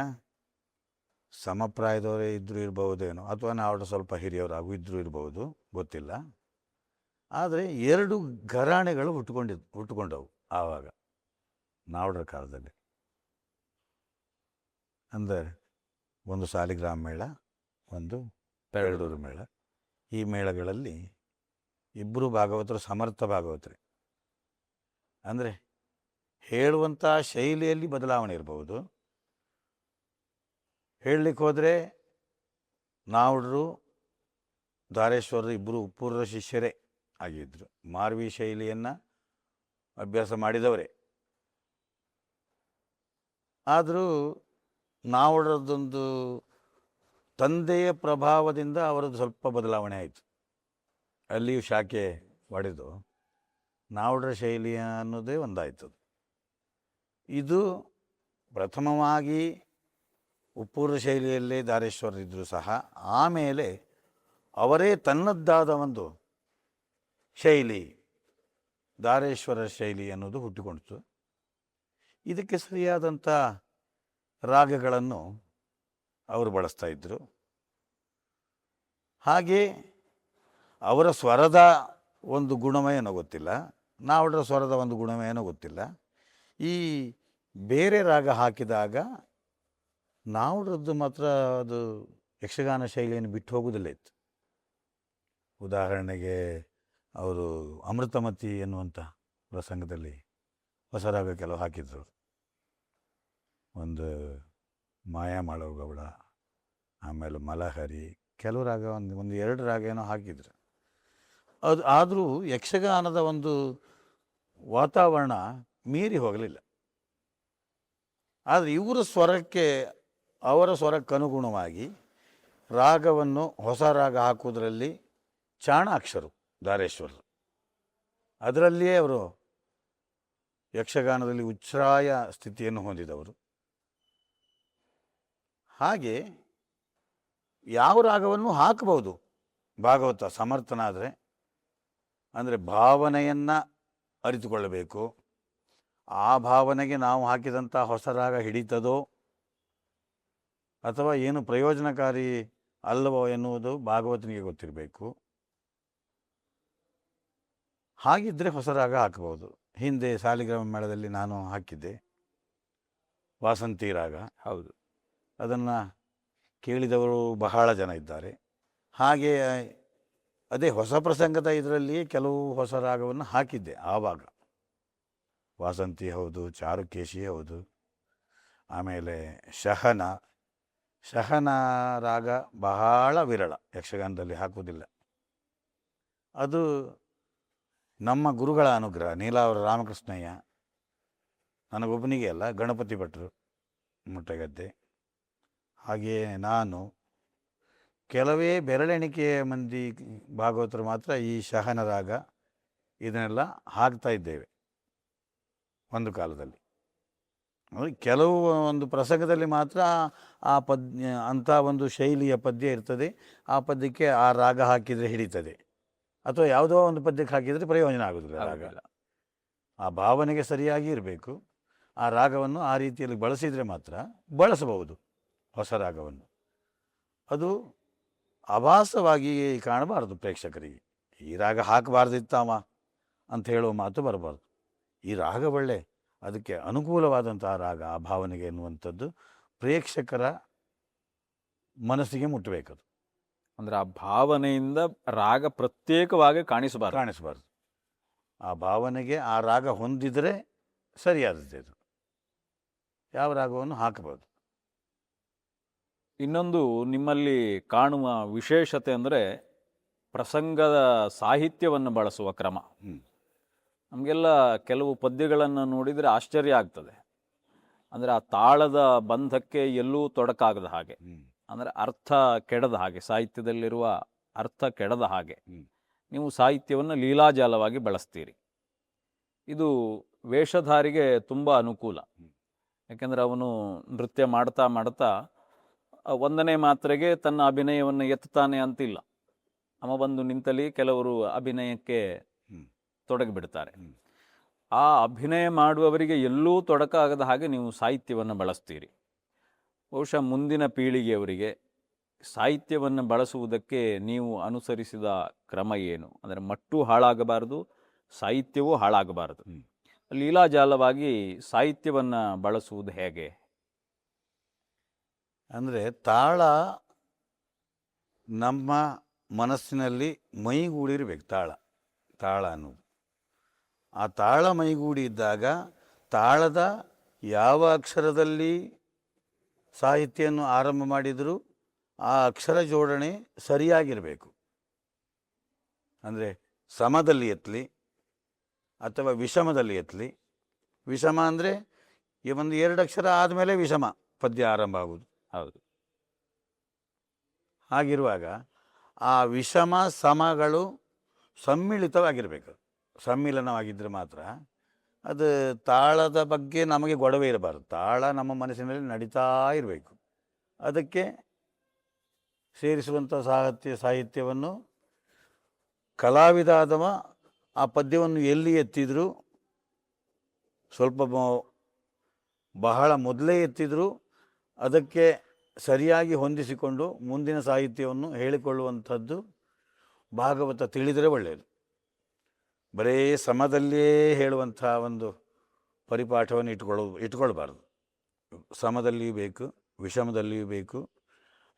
ಸಮಪ್ರಾಯದವರೇ ಇದ್ದರೂ ಇರಬಹುದೇನೋ, ಅಥವಾ ನಾವುಡ್ರು ಸ್ವಲ್ಪ ಹಿರಿಯವರಾಗೂ ಇದ್ದರೂ ಇರಬಹುದು, ಗೊತ್ತಿಲ್ಲ. ಆದರೆ 2 ಘರಾಣೆಗಳು ಹುಟ್ಟುಕೊಂಡವು ಆವಾಗ ನಾವುಡ್ರ ಕಾಲದಲ್ಲಿ. ಅಂದರೆ ಒಂದು ಸಾಲಿಗ್ರಾಮ ಮೇಳ, ಒಂದು ಪೆರಡೂರು ಮೇಳ. ಈ ಮೇಳಗಳಲ್ಲಿ ಇಬ್ಬರು ಭಾಗವತರು ಸಮರ್ಥ ಭಾಗವತರೇ. ಅಂದರೆ ಹೇಳುವಂಥ ಶೈಲಿಯಲ್ಲಿ ಬದಲಾವಣೆ ಇರಬಹುದು. ಹೇಳಲಿಕ್ಕೆ ಹೋದರೆ ನಾವುಡ್ರು, ದಾರೇಶ್ವರರು ಇಬ್ಬರು ಪೂರ್ವ ಶಿಷ್ಯರೇ ಆಗಿದ್ದರು. ಮಾರ್ವಿ ಶೈಲಿಯನ್ನು ಅಭ್ಯಾಸ ಮಾಡಿದವರೇ. ಆದರೂ ನಾವುಡ್ರದ್ದೊಂದು ತಂದೆಯ ಪ್ರಭಾವದಿಂದ ಅವರದ್ದು ಸ್ವಲ್ಪ ಬದಲಾವಣೆ ಆಯಿತು. ಅಲ್ಲಿಯೂ ಶಾಖೆ ಒಡೆದು ನಾವುಡ್ರ ಶೈಲಿ ಅನ್ನೋದೇ ಒಂದಾಯ್ತು. ಇದು ಪ್ರಥಮವಾಗಿ ಉಪ್ಪೂರು ಶೈಲಿಯಲ್ಲೇ ದಾರೇಶ್ವರರಿದ್ದರೂ ಸಹ ಆಮೇಲೆ ಅವರೇ ತನ್ನದ್ದಾದ ಒಂದು ಶೈಲಿ, ದಾರೇಶ್ವರ ಶೈಲಿ ಅನ್ನೋದು ಹುಟ್ಟಿಕೊಂಡಿತು. ಇದಕ್ಕೆ ಸರಿಯಾದಂಥ ರಾಗಗಳನ್ನು ಅವರು ಬಳಸ್ತಾ ಇದ್ದರು. ಹಾಗೆ ಅವರ ಸ್ವರದ ಒಂದು ಗುಣವೇನೋ ಗೊತ್ತಿಲ್ಲ, ನಾವುಡ್ರ ಸ್ವರದ ಒಂದು ಗುಣವೇನೋ ಗೊತ್ತಿಲ್ಲ. ಈ ಬೇರೆ ರಾಗ ಹಾಕಿದಾಗ ನಾವುಡ್ರದ್ದು ಮಾತ್ರ ಅದು ಯಕ್ಷಗಾನ ಶೈಲಿಯನ್ನು ಬಿಟ್ಟು ಹೋಗುವುದಿಲ್ಲ ಇತ್ತು. ಉದಾಹರಣೆಗೆ ಅವರು ಅಮೃತಮತಿ ಎನ್ನುವಂಥ ಪ್ರಸಂಗದಲ್ಲಿ ಹೊಸ ರಾಗ ಕೆಲವು ಹಾಕಿದ್ರು. ಒಂದು ಮಾಯಾ ಗೌಡ, ಆಮೇಲೆ ಮಲಹರಿ, ಕೆಲವು ರಾಗ ಒಂದು 2 ರಾಗ ಏನೋ ಹಾಕಿದ್ರು. ಅದು ಆದರೂ ಯಕ್ಷಗಾನದ ಒಂದು ವಾತಾವರಣ ಮೀರಿ ಹೋಗಲಿಲ್ಲ. ಆದರೆ ಇವರ ಸ್ವರಕ್ಕೆ, ಅವರ ಸ್ವರಕ್ಕನುಗುಣವಾಗಿ ರಾಗವನ್ನು ಹೊಸ ರಾಗ ಹಾಕುವುದರಲ್ಲಿ ಚಾಣಾಕ್ಷರು ದಾರೇಶ್ವರರು. ಅದರಲ್ಲಿಯೇ ಅವರು ಯಕ್ಷಗಾನದಲ್ಲಿ ಉಚ್ಛ್ರಾಯ ಸ್ಥಿತಿಯನ್ನು ಹೊಂದಿದವರು. ಹಾಗೆ ಯಾವ ರಾಗವನ್ನು ಹಾಕಬಹುದು ಭಾಗವತ ಸಮರ್ಥನಾದರೆ. ಅಂದರೆ ಭಾವನೆಯನ್ನು ಅರಿತುಕೊಳ್ಳಬೇಕು. ಆ ಭಾವನೆಗೆ ನಾವು ಹಾಕಿದಂಥ ಹೊಸ ರಾಗ ಹಿಡಿತದೋ ಅಥವಾ ಏನು ಪ್ರಯೋಜನಕಾರಿ ಅಲ್ಲವೋ ಎನ್ನುವುದು ಭಾಗವತನಿಗೆ ಗೊತ್ತಿರಬೇಕು. ಹಾಗಿದ್ದರೆ ಹೊಸ ರಾಗ ಹಾಕಬಹುದು. ಹಿಂದೆ ಸಾಲಿಗ್ರಾಮ ಮೇಳದಲ್ಲಿ ನಾನು ಹಾಕಿದ್ದೆ ವಾಸಂತಿ ರಾಗ. ಹೌದು, ಅದನ್ನು ಕೇಳಿದವರು ಬಹಳ ಜನ ಇದ್ದಾರೆ. ಹಾಗೆ ಅದೇ ಹೊಸ ಪ್ರಸಂಗದ ಇದರಲ್ಲಿ ಕೆಲವು ಹೊಸ ರಾಗವನ್ನು ಹಾಕಿದ್ದೆ ಆವಾಗ. ವಾಸಂತಿ ಹೌದು, ಚಾರುಕೇಶಿ ಹೌದು, ಆಮೇಲೆ ಶಹನ ರಾಗ ಬಹಳ ವಿರಳ, ಯಕ್ಷಗಾನದಲ್ಲಿ ಹಾಕುವುದಿಲ್ಲ. ಅದು ನಮ್ಮ ಗುರುಗಳ ಅನುಗ್ರಹ. ನೀಲಾವರ ರಾಮಕೃಷ್ಣಯ್ಯ, ನನಗೊಬ್ಬನಿಗೆ ಅಲ್ಲ, ಗಣಪತಿ ಭಟ್ರು ಮುಟ್ಟಗದ್ದೆ, ಹಾಗೆಯೇ ನಾನು, ಕೆಲವೇ ಬೆರಳೆಣಿಕೆಯ ಮಂದಿ ಭಾಗವತರು ಮಾತ್ರ ಈ ಶಹನ ರಾಗ ಇದನ್ನೆಲ್ಲ ಹಾಕ್ತಾ ಇದ್ದೇವೆ ಒಂದು ಕಾಲದಲ್ಲಿ. ಕೆಲವು ಒಂದು ಪ್ರಸಂಗದಲ್ಲಿ ಮಾತ್ರ ಆ ಅಂಥ ಒಂದು ಶೈಲಿಯ ಪದ್ಯ ಇರ್ತದೆ. ಆ ಪದ್ಯಕ್ಕೆ ಆ ರಾಗ ಹಾಕಿದರೆ ಹಿಡಿತದೆ, ಅಥವಾ ಯಾವುದೋ ಒಂದು ಪದ್ಯಕ್ಕೆ ಹಾಕಿದರೆ ಪ್ರಯೋಜನ ಆಗೋದಿಲ್ಲ. ರಾಗ ಆ ಭಾವನೆಗೆ ಸರಿಯಾಗಿ ಇರಬೇಕು. ಆ ರಾಗವನ್ನು ಆ ರೀತಿಯಲ್ಲಿ ಬಳಸಿದರೆ ಮಾತ್ರ ಬಳಸಬಹುದು ಹೊಸ ರಾಗವನ್ನು. ಅದು ಆಭಾಸವಾಗಿ ಕಾಣಬಾರದು ಪ್ರೇಕ್ಷಕರಿಗೆ. ಈ ರಾಗ ಹಾಕಬಾರ್ದಿತ್ತವ ಅಂತ ಹೇಳುವ ಮಾತು ಬರಬಾರ್ದು. ಈ ರಾಗ ಒಳ್ಳೆ, ಅದಕ್ಕೆ ಅನುಕೂಲವಾದಂತಹ ರಾಗ, ಆ ಭಾವನೆಗೆ ಎನ್ನುವಂಥದ್ದು ಪ್ರೇಕ್ಷಕರ ಮನಸ್ಸಿಗೆ ಮುಟ್ಟಬೇಕದು. ಅಂದರೆ ಆ ಭಾವನೆಯಿಂದ ರಾಗ ಪ್ರತ್ಯೇಕವಾಗಿ ಕಾಣಿಸಬಾರ್ದು. ಆ ಭಾವನೆಗೆ ಆ ರಾಗ ಹೊಂದಿದರೆ ಸರಿಯಾದದ್ದು. ಅದು ಯಾವ ರಾಗವನ್ನು ಹಾಕಬಹುದು. ಇನ್ನೊಂದು ನಿಮ್ಮಲ್ಲಿ ಕಾಣುವ ವಿಶೇಷತೆ ಅಂದರೆ ಪ್ರಸಂಗದ ಸಾಹಿತ್ಯವನ್ನು ಬಳಸುವ ಕ್ರಮ. ನಮಗೆಲ್ಲ ಕೆಲವು ಪದ್ಯಗಳನ್ನು ನೋಡಿದರೆ ಆಶ್ಚರ್ಯ ಆಗ್ತದೆ. ಅಂದರೆ ಆ ತಾಳದ ಬಂಧಕ್ಕೆ ಎಲ್ಲೂ ತೊಡಕಾಗದ ಹಾಗೆ, ಅಂದರೆ ಅರ್ಥ ಕೆಡದ ಹಾಗೆ, ಸಾಹಿತ್ಯದಲ್ಲಿರುವ ಅರ್ಥ ಕೆಡದ ಹಾಗೆ ನೀವು ಸಾಹಿತ್ಯವನ್ನು ಲೀಲಾಜಾಲವಾಗಿ ಬಳಸ್ತೀರಿ. ಇದು ವೇಷಧಾರಿಗೆ ತುಂಬ ಅನುಕೂಲ. ಯಾಕೆಂದರೆ ಅವನು ನೃತ್ಯ ಮಾಡ್ತಾ ಮಾಡ್ತಾ 1ನೇ ಮಾತ್ರೆಗೆ ತನ್ನ ಅಭಿನಯವನ್ನು ಎತ್ತಾನೆ ಅಂತಿಲ್ಲ. ಅವ ಬಂದು ನಿಂತಲ್ಲಿ ಕೆಲವರು ಅಭಿನಯಕ್ಕೆ ತೊಡಗಿಬಿಡ್ತಾರೆ. ಆ ಅಭಿನಯ ಮಾಡುವವರಿಗೆ ಎಲ್ಲೂ ತೊಡಕಾಗದ ಹಾಗೆ ನೀವು ಸಾಹಿತ್ಯವನ್ನು ಬಳಸ್ತೀರಿ. ಬಹುಶಃ ಮುಂದಿನ ಪೀಳಿಗೆಯವರಿಗೆ ಸಾಹಿತ್ಯವನ್ನು ಬಳಸುವುದಕ್ಕೆ ನೀವು ಅನುಸರಿಸಿದ ಕ್ರಮ ಏನು? ಅಂದರೆ ಮಟ್ಟು ಹಾಳಾಗಬಾರದು, ಸಾಹಿತ್ಯವೂ ಹಾಳಾಗಬಾರದು. ಲೀಲಾಜಾಲವಾಗಿ ಸಾಹಿತ್ಯವನ್ನು ಬಳಸುವುದು ಹೇಗೆ? ಅಂದರೆ ತಾಳ ನಮ್ಮ ಮನಸ್ಸಿನಲ್ಲಿ ಮೈಗೂಡಿರಬೇಕು. ತಾಳ ಅನ್ನೋದು, ಆ ತಾಳ ಮೈಗೂಡಿ ಇದ್ದಾಗ ತಾಳದ ಯಾವ ಅಕ್ಷರದಲ್ಲಿ ಸಾಹಿತ್ಯವನ್ನು ಆರಂಭ ಮಾಡಿದರೂ ಆ ಅಕ್ಷರ ಜೋಡಣೆ ಸರಿಯಾಗಿರಬೇಕು. ಅಂದರೆ ಸಮದಲ್ಲಿ ಎತ್ತಲಿ ಅಥವಾ ವಿಷಮದಲ್ಲಿ ಎತ್ತಲಿ. ವಿಷಮ ಅಂದರೆ ಈ ಒಂದು 2 ಅಕ್ಷರ ಆದಮೇಲೆ ವಿಷಮ ಪದ್ಯ ಆರಂಭ ಆಗುವುದು. ಹೌದು. ಹಾಗಿರುವಾಗ ಆ ವಿಷಮ ಸಮಗಳು ಸಮ್ಮಿಳಿತವಾಗಿರಬೇಕು. ಸಮ್ಮಿಲನವಾಗಿದ್ದರೆ ಮಾತ್ರ ಅದು ತಾಳದ ಬಗ್ಗೆ ನಮಗೆ ಗೊಡವೆ ಇರಬಾರ್ದು. ತಾಳ ನಮ್ಮ ಮನಸ್ಸಿನಲ್ಲಿ ನಡೀತಾ ಇರಬೇಕು. ಅದಕ್ಕೆ ಸೇರಿಸುವಂಥ ಸಾಹಿತ್ಯವನ್ನು ಕಲಾವಿದ ಆದವ ಆ ಪದ್ಯವನ್ನು ಎಲ್ಲಿ ಎತ್ತಿದ್ರು, ಸ್ವಲ್ಪ ಬಹಳ ಮೊದಲೇ ಎತ್ತಿದ್ರು ಅದಕ್ಕೆ ಸರಿಯಾಗಿ ಹೊಂದಿಸಿಕೊಂಡು ಮುಂದಿನ ಸಾಹಿತ್ಯವನ್ನು ಹೇಳಿಕೊಳ್ಳುವಂಥದ್ದು ಭಾಗವತ ತಿಳಿದರೆ ಒಳ್ಳೆಯದು. ಬರೇ ಸಮದಲ್ಲಿಯೇ ಹೇಳುವಂಥ ಒಂದು ಪರಿಪಾಠವನ್ನು ಇಟ್ಕೊಳ್ಬಾರ್ದು. ಸಮದಲ್ಲಿಯೂ ಬೇಕು, ವಿಷಮದಲ್ಲಿಯೂ ಬೇಕು.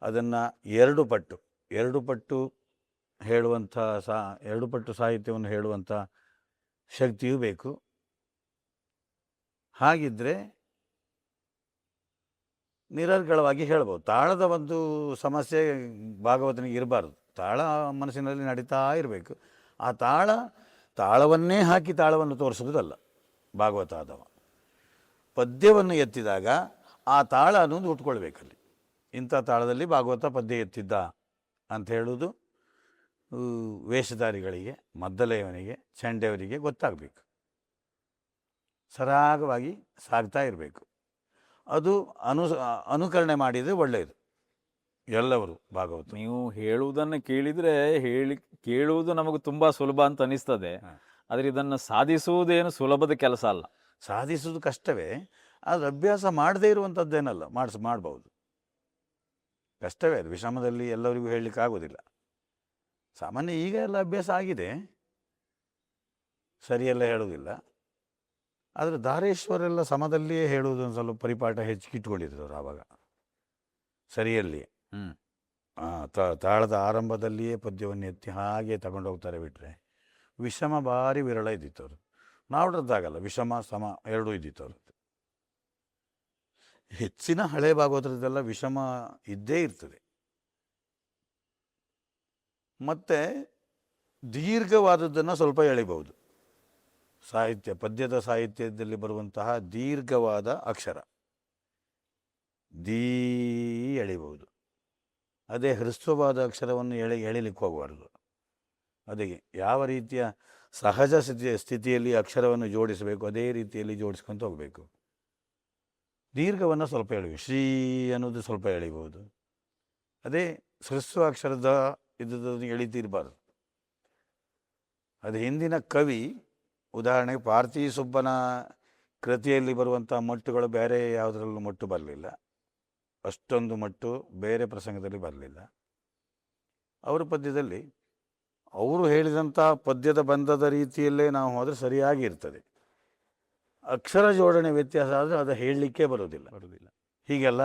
ಅದನ್ನು ಎರಡು ಪಟ್ಟು ಹೇಳುವಂಥ ಎರಡು ಪಟ್ಟು ಸಾಹಿತ್ಯವನ್ನು ಹೇಳುವಂಥ ಶಕ್ತಿಯೂ ಬೇಕು. ಹಾಗಿದ್ದರೆ ನಿರರ್ಗಳವಾಗಿ ಹೇಳ್ಬೋದು. ತಾಳದ ಒಂದು ಸಮಸ್ಯೆ ಭಾಗವತನಿಗೆ ಇರಬಾರ್ದು. ತಾಳ ಮನಸ್ಸಿನಲ್ಲಿ ನಡೀತಾ ಇರಬೇಕು. ಆ ತಾಳವನ್ನೇ ಹಾಕಿ ತಾಳವನ್ನು ತೋರಿಸುವುದಲ್ಲ ಭಾಗವತ ಆದವ. ಪದ್ಯವನ್ನು ಎತ್ತಿದಾಗ ಆ ತಾಳ ಅನ್ನೋದು ಉಟ್ಕೊಳ್ಬೇಕಲ್ಲಿ. ಇಂಥ ತಾಳದಲ್ಲಿ ಭಾಗವತ ಪದ್ಯ ಎತ್ತಿದ್ದ ಅಂತ ಹೇಳುವುದು ವೇಷಧಾರಿಗಳಿಗೆ, ಮದ್ದಲೆಯವನಿಗೆ, ಚಂಡೆಯವರಿಗೆ ಗೊತ್ತಾಗಬೇಕು. ಸರಾಗವಾಗಿ ಸಾಗ್ತಾ ಇರಬೇಕು. ಅದು ಅನುಕರಣೆ ಮಾಡಿದರೆ ಒಳ್ಳೆಯದು ಎಲ್ಲವರು ಭಾಗವತ. ನೀವು ಹೇಳುವುದನ್ನು ಕೇಳಿದರೆ ಕೇಳುವುದು ನಮಗೆ ತುಂಬ ಸುಲಭ ಅಂತ ಅನಿಸ್ತದೆ. ಆದರೆ ಇದನ್ನು ಸಾಧಿಸುವುದೇನು ಸುಲಭದ ಕೆಲಸ ಅಲ್ಲ. ಸಾಧಿಸುವುದು ಕಷ್ಟವೇ, ಆದರೆ ಅಭ್ಯಾಸ ಮಾಡದೇ ಇರುವಂಥದ್ದೇನಲ್ಲ, ಮಾಡ್ಬೋದು. ಕಷ್ಟವೇ ಅದು. ವಿಷಮದಲ್ಲಿ ಎಲ್ಲರಿಗೂ ಹೇಳಲಿಕ್ಕೆ ಆಗೋದಿಲ್ಲ. ಸಾಮಾನ್ಯ ಈಗ ಎಲ್ಲ ಅಭ್ಯಾಸ ಆಗಿದೆ, ಸರಿಯೆಲ್ಲ ಹೇಳುವುದಿಲ್ಲ. ಆದರೆ ಧಾರೇಶ್ವರೆಲ್ಲ ಸಮದಲ್ಲಿಯೇ ಹೇಳುವುದೊಂದು ಸ್ವಲ್ಪ ಪರಿಪಾಠ ಹೆಚ್ಚಿಗೆ ಇಟ್ಕೊಂಡಿದ್ರು ಆವಾಗ ಸರಿಯಲ್ಲಿಯೇ. ತಾಳದ ಆರಂಭದಲ್ಲಿಯೇ ಪದ್ಯವನ್ನು ಎತ್ತಿ ಹಾಗೆ ತಗೊಂಡೋಗ್ತಾರೆ. ಬಿಟ್ಟರೆ ವಿಷಮ ಭಾರಿ ವಿರಳ ಇದ್ದಿತ್ತು ಅವರು. ನಾವ್ರದ್ದಾಗಲ್ಲ, ವಿಷಮ ಸಮ ಎರಡೂ ಇದ್ದಿತ್ತು ಅವರು. ಹೆಚ್ಚಿನ ಹಳೆ ಭಾಗವತರದ್ದೆಲ್ಲ ವಿಷಮ ಇದ್ದೇ ಇರ್ತದೆ. ಮತ್ತು ದೀರ್ಘವಾದದ್ದನ್ನು ಸ್ವಲ್ಪ ಎಳಿಬಹುದು. ಪದ್ಯದ ಸಾಹಿತ್ಯದಲ್ಲಿ ಬರುವಂತಹ ದೀರ್ಘವಾದ ಅಕ್ಷರ ಎಳಿಬಹುದು. ಅದೇ ಹ್ರಸ್ವವಾದ ಅಕ್ಷರವನ್ನು ಎಳಿಲಿಕ್ಕೆ ಹೋಗಬಾರ್ದು. ಅದಕ್ಕೆ ಯಾವ ರೀತಿಯ ಸಹಜ ಸ್ಥಿತಿಯಲ್ಲಿ ಅಕ್ಷರವನ್ನು ಜೋಡಿಸಬೇಕು ಅದೇ ರೀತಿಯಲ್ಲಿ ಜೋಡಿಸ್ಕೊಂತ ಹೋಗಬೇಕು. ದೀರ್ಘವನ್ನು ಸ್ವಲ್ಪ ಎಳಿಬೇಕು. ಶ್ರೀ ಅನ್ನೋದು ಸ್ವಲ್ಪ ಎಳಿಬಹುದು. ಅದೇ ಹ್ರಸ್ವ ಅಕ್ಷರದ ಇದನ್ನು ಎಳಿತಿರಬಾರ್ದು. ಅದು ಹಿಂದಿನ ಕವಿ, ಉದಾಹರಣೆಗೆ ಪಾರ್ಥಿ ಸುಬ್ಬನ ಕೃತಿಯಲ್ಲಿ ಬರುವಂಥ ಮಟ್ಟುಗಳು ಬೇರೆ ಯಾವುದರಲ್ಲೂ ಮಟ್ಟು ಬರಲಿಲ್ಲ. ಅಷ್ಟೊಂದು ಮಟ್ಟು ಬೇರೆ ಪ್ರಸಂಗದಲ್ಲಿ ಬರಲಿಲ್ಲ. ಅವರ ಪದ್ಯದಲ್ಲಿ ಅವರು ಹೇಳಿದಂಥ ಪದ್ಯದ ಬಂಧದ ರೀತಿಯಲ್ಲೇ ನಾವು ಹೋದರೆ ಸರಿಯಾಗಿ ಇರ್ತದೆ. ಅಕ್ಷರ ಜೋಡಣೆ ವ್ಯತ್ಯಾಸ ಆದರೆ ಅದು ಹೇಳಲಿಕ್ಕೆ ಬರೋದಿಲ್ಲ. ಹೀಗೆಲ್ಲ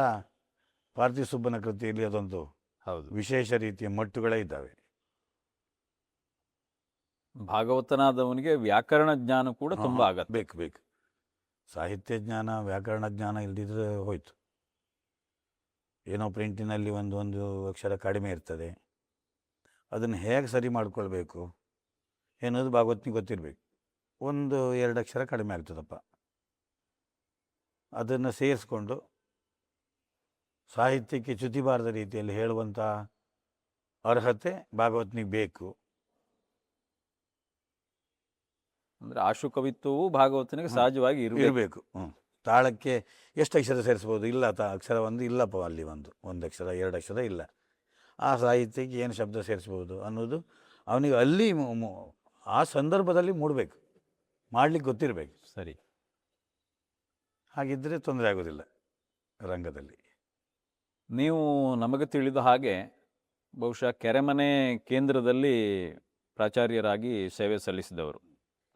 ಪಾರ್ಥಿ ಸುಬ್ಬನ ಕೃತಿಯಲ್ಲಿ ಅದೊಂದು ವಿಶೇಷ ರೀತಿಯ ಮಟ್ಟುಗಳೇ ಇದ್ದಾವೆ. ಭಾಗವತನಾದವನಿಗೆ ವ್ಯಾಕರಣ ಜ್ಞಾನ ಕೂಡ ತುಂಬ ಆಗತ್ತೆ. ಬೇಕು. ಸಾಹಿತ್ಯ ಜ್ಞಾನ, ವ್ಯಾಕರಣ ಜ್ಞಾನ ಇಲ್ಲದಿದ್ರೆ ಹೋಯ್ತು. ಏನೋ ಪ್ರಿಂಟಿನಲ್ಲಿ ಒಂದು ಅಕ್ಷರ ಕಡಿಮೆ ಇರ್ತದೆ, ಅದನ್ನು ಹೇಗೆ ಸರಿ ಮಾಡ್ಕೊಳ್ಬೇಕು ಏನೋದು ಭಾಗವತನಿಗೆ ಗೊತ್ತಿರಬೇಕು. 1-2 ಅಕ್ಷರ ಕಡಿಮೆ ಆಗ್ತದಪ್ಪ, ಅದನ್ನು ಸೇರಿಸ್ಕೊಂಡು ಸಾಹಿತ್ಯಕ್ಕೆ ಚ್ಯುತಿ ಬಾರದ ರೀತಿಯಲ್ಲಿ ಹೇಳುವಂಥ ಅರ್ಹತೆ ಭಾಗವತನಿಗೆ ಬೇಕು. ಅಂದರೆ ಆಶುಕವಿತ್ವವು ಭಾಗವತನಿಗೆ ಸಹಜವಾಗಿ ಇರಬೇಕು. ತಾಳಕ್ಕೆ ಎಷ್ಟು ಅಕ್ಷರ ಸೇರಿಸ್ಬೋದು? ಇಲ್ಲ, ಅಕ್ಷರ ಒಂದು ಇಲ್ಲಪ್ಪ, ಅಲ್ಲಿ ಒಂದು ಅಕ್ಷರ 2 ಅಕ್ಷರ ಇಲ್ಲ. ಆ ಸಾಹಿತ್ಯಕ್ಕೆ ಏನು ಶಬ್ದ ಸೇರಿಸ್ಬೋದು ಅನ್ನೋದು ಅವನಿಗೆ ಅಲ್ಲಿ ಆ ಸಂದರ್ಭದಲ್ಲಿ ಮೂಡಬೇಕು, ಮಾಡಲಿಕ್ಕೆ ಗೊತ್ತಿರಬೇಕು. ಸರಿ, ಹಾಗಿದ್ದರೆ ತೊಂದರೆ ಆಗೋದಿಲ್ಲ ರಂಗದಲ್ಲಿ. ನೀವು ನಮಗೆ ತಿಳಿದ ಹಾಗೆ ಬಹುಶಃ ಕೆರೆಮನೆ ಕೇಂದ್ರದಲ್ಲಿ ಪ್ರಾಚಾರ್ಯರಾಗಿ ಸೇವೆ ಸಲ್ಲಿಸಿದವರು.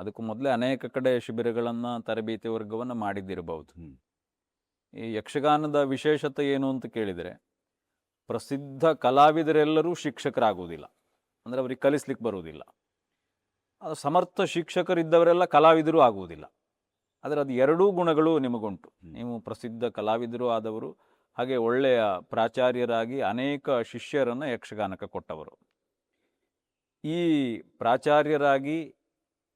ಅದಕ್ಕೂ ಮೊದಲೇ ಅನೇಕ ಕಡೆ ಶಿಬಿರಗಳನ್ನು, ತರಬೇತಿ ವರ್ಗವನ್ನು ಮಾಡಿದ್ದಿರಬಹುದು. ಈ ಯಕ್ಷಗಾನದ ವಿಶೇಷತೆ ಏನು ಅಂತ ಕೇಳಿದರೆ, ಪ್ರಸಿದ್ಧ ಕಲಾವಿದರೆಲ್ಲರೂ ಶಿಕ್ಷಕರಾಗುವುದಿಲ್ಲ, ಅಂದರೆ ಅವ್ರಿಗೆ ಕಲಿಸ್ಲಿಕ್ಕೆ ಬರುವುದಿಲ್ಲ. ಸಮರ್ಥ ಶಿಕ್ಷಕರಿದ್ದವರೆಲ್ಲ ಕಲಾವಿದರು ಆಗುವುದಿಲ್ಲ. ಆದರೆ ಅದು ಎರಡೂ ಗುಣಗಳು ನಿಮಗುಂಟು. ನೀವು ಪ್ರಸಿದ್ಧ ಕಲಾವಿದರು ಆದವರು, ಹಾಗೆ ಒಳ್ಳೆಯ ಪ್ರಾಚಾರ್ಯರಾಗಿ ಅನೇಕ ಶಿಷ್ಯರನ್ನು ಯಕ್ಷಗಾನಕ್ಕೆ ಕೊಟ್ಟವರು. ಈ ಪ್ರಾಚಾರ್ಯರಾಗಿ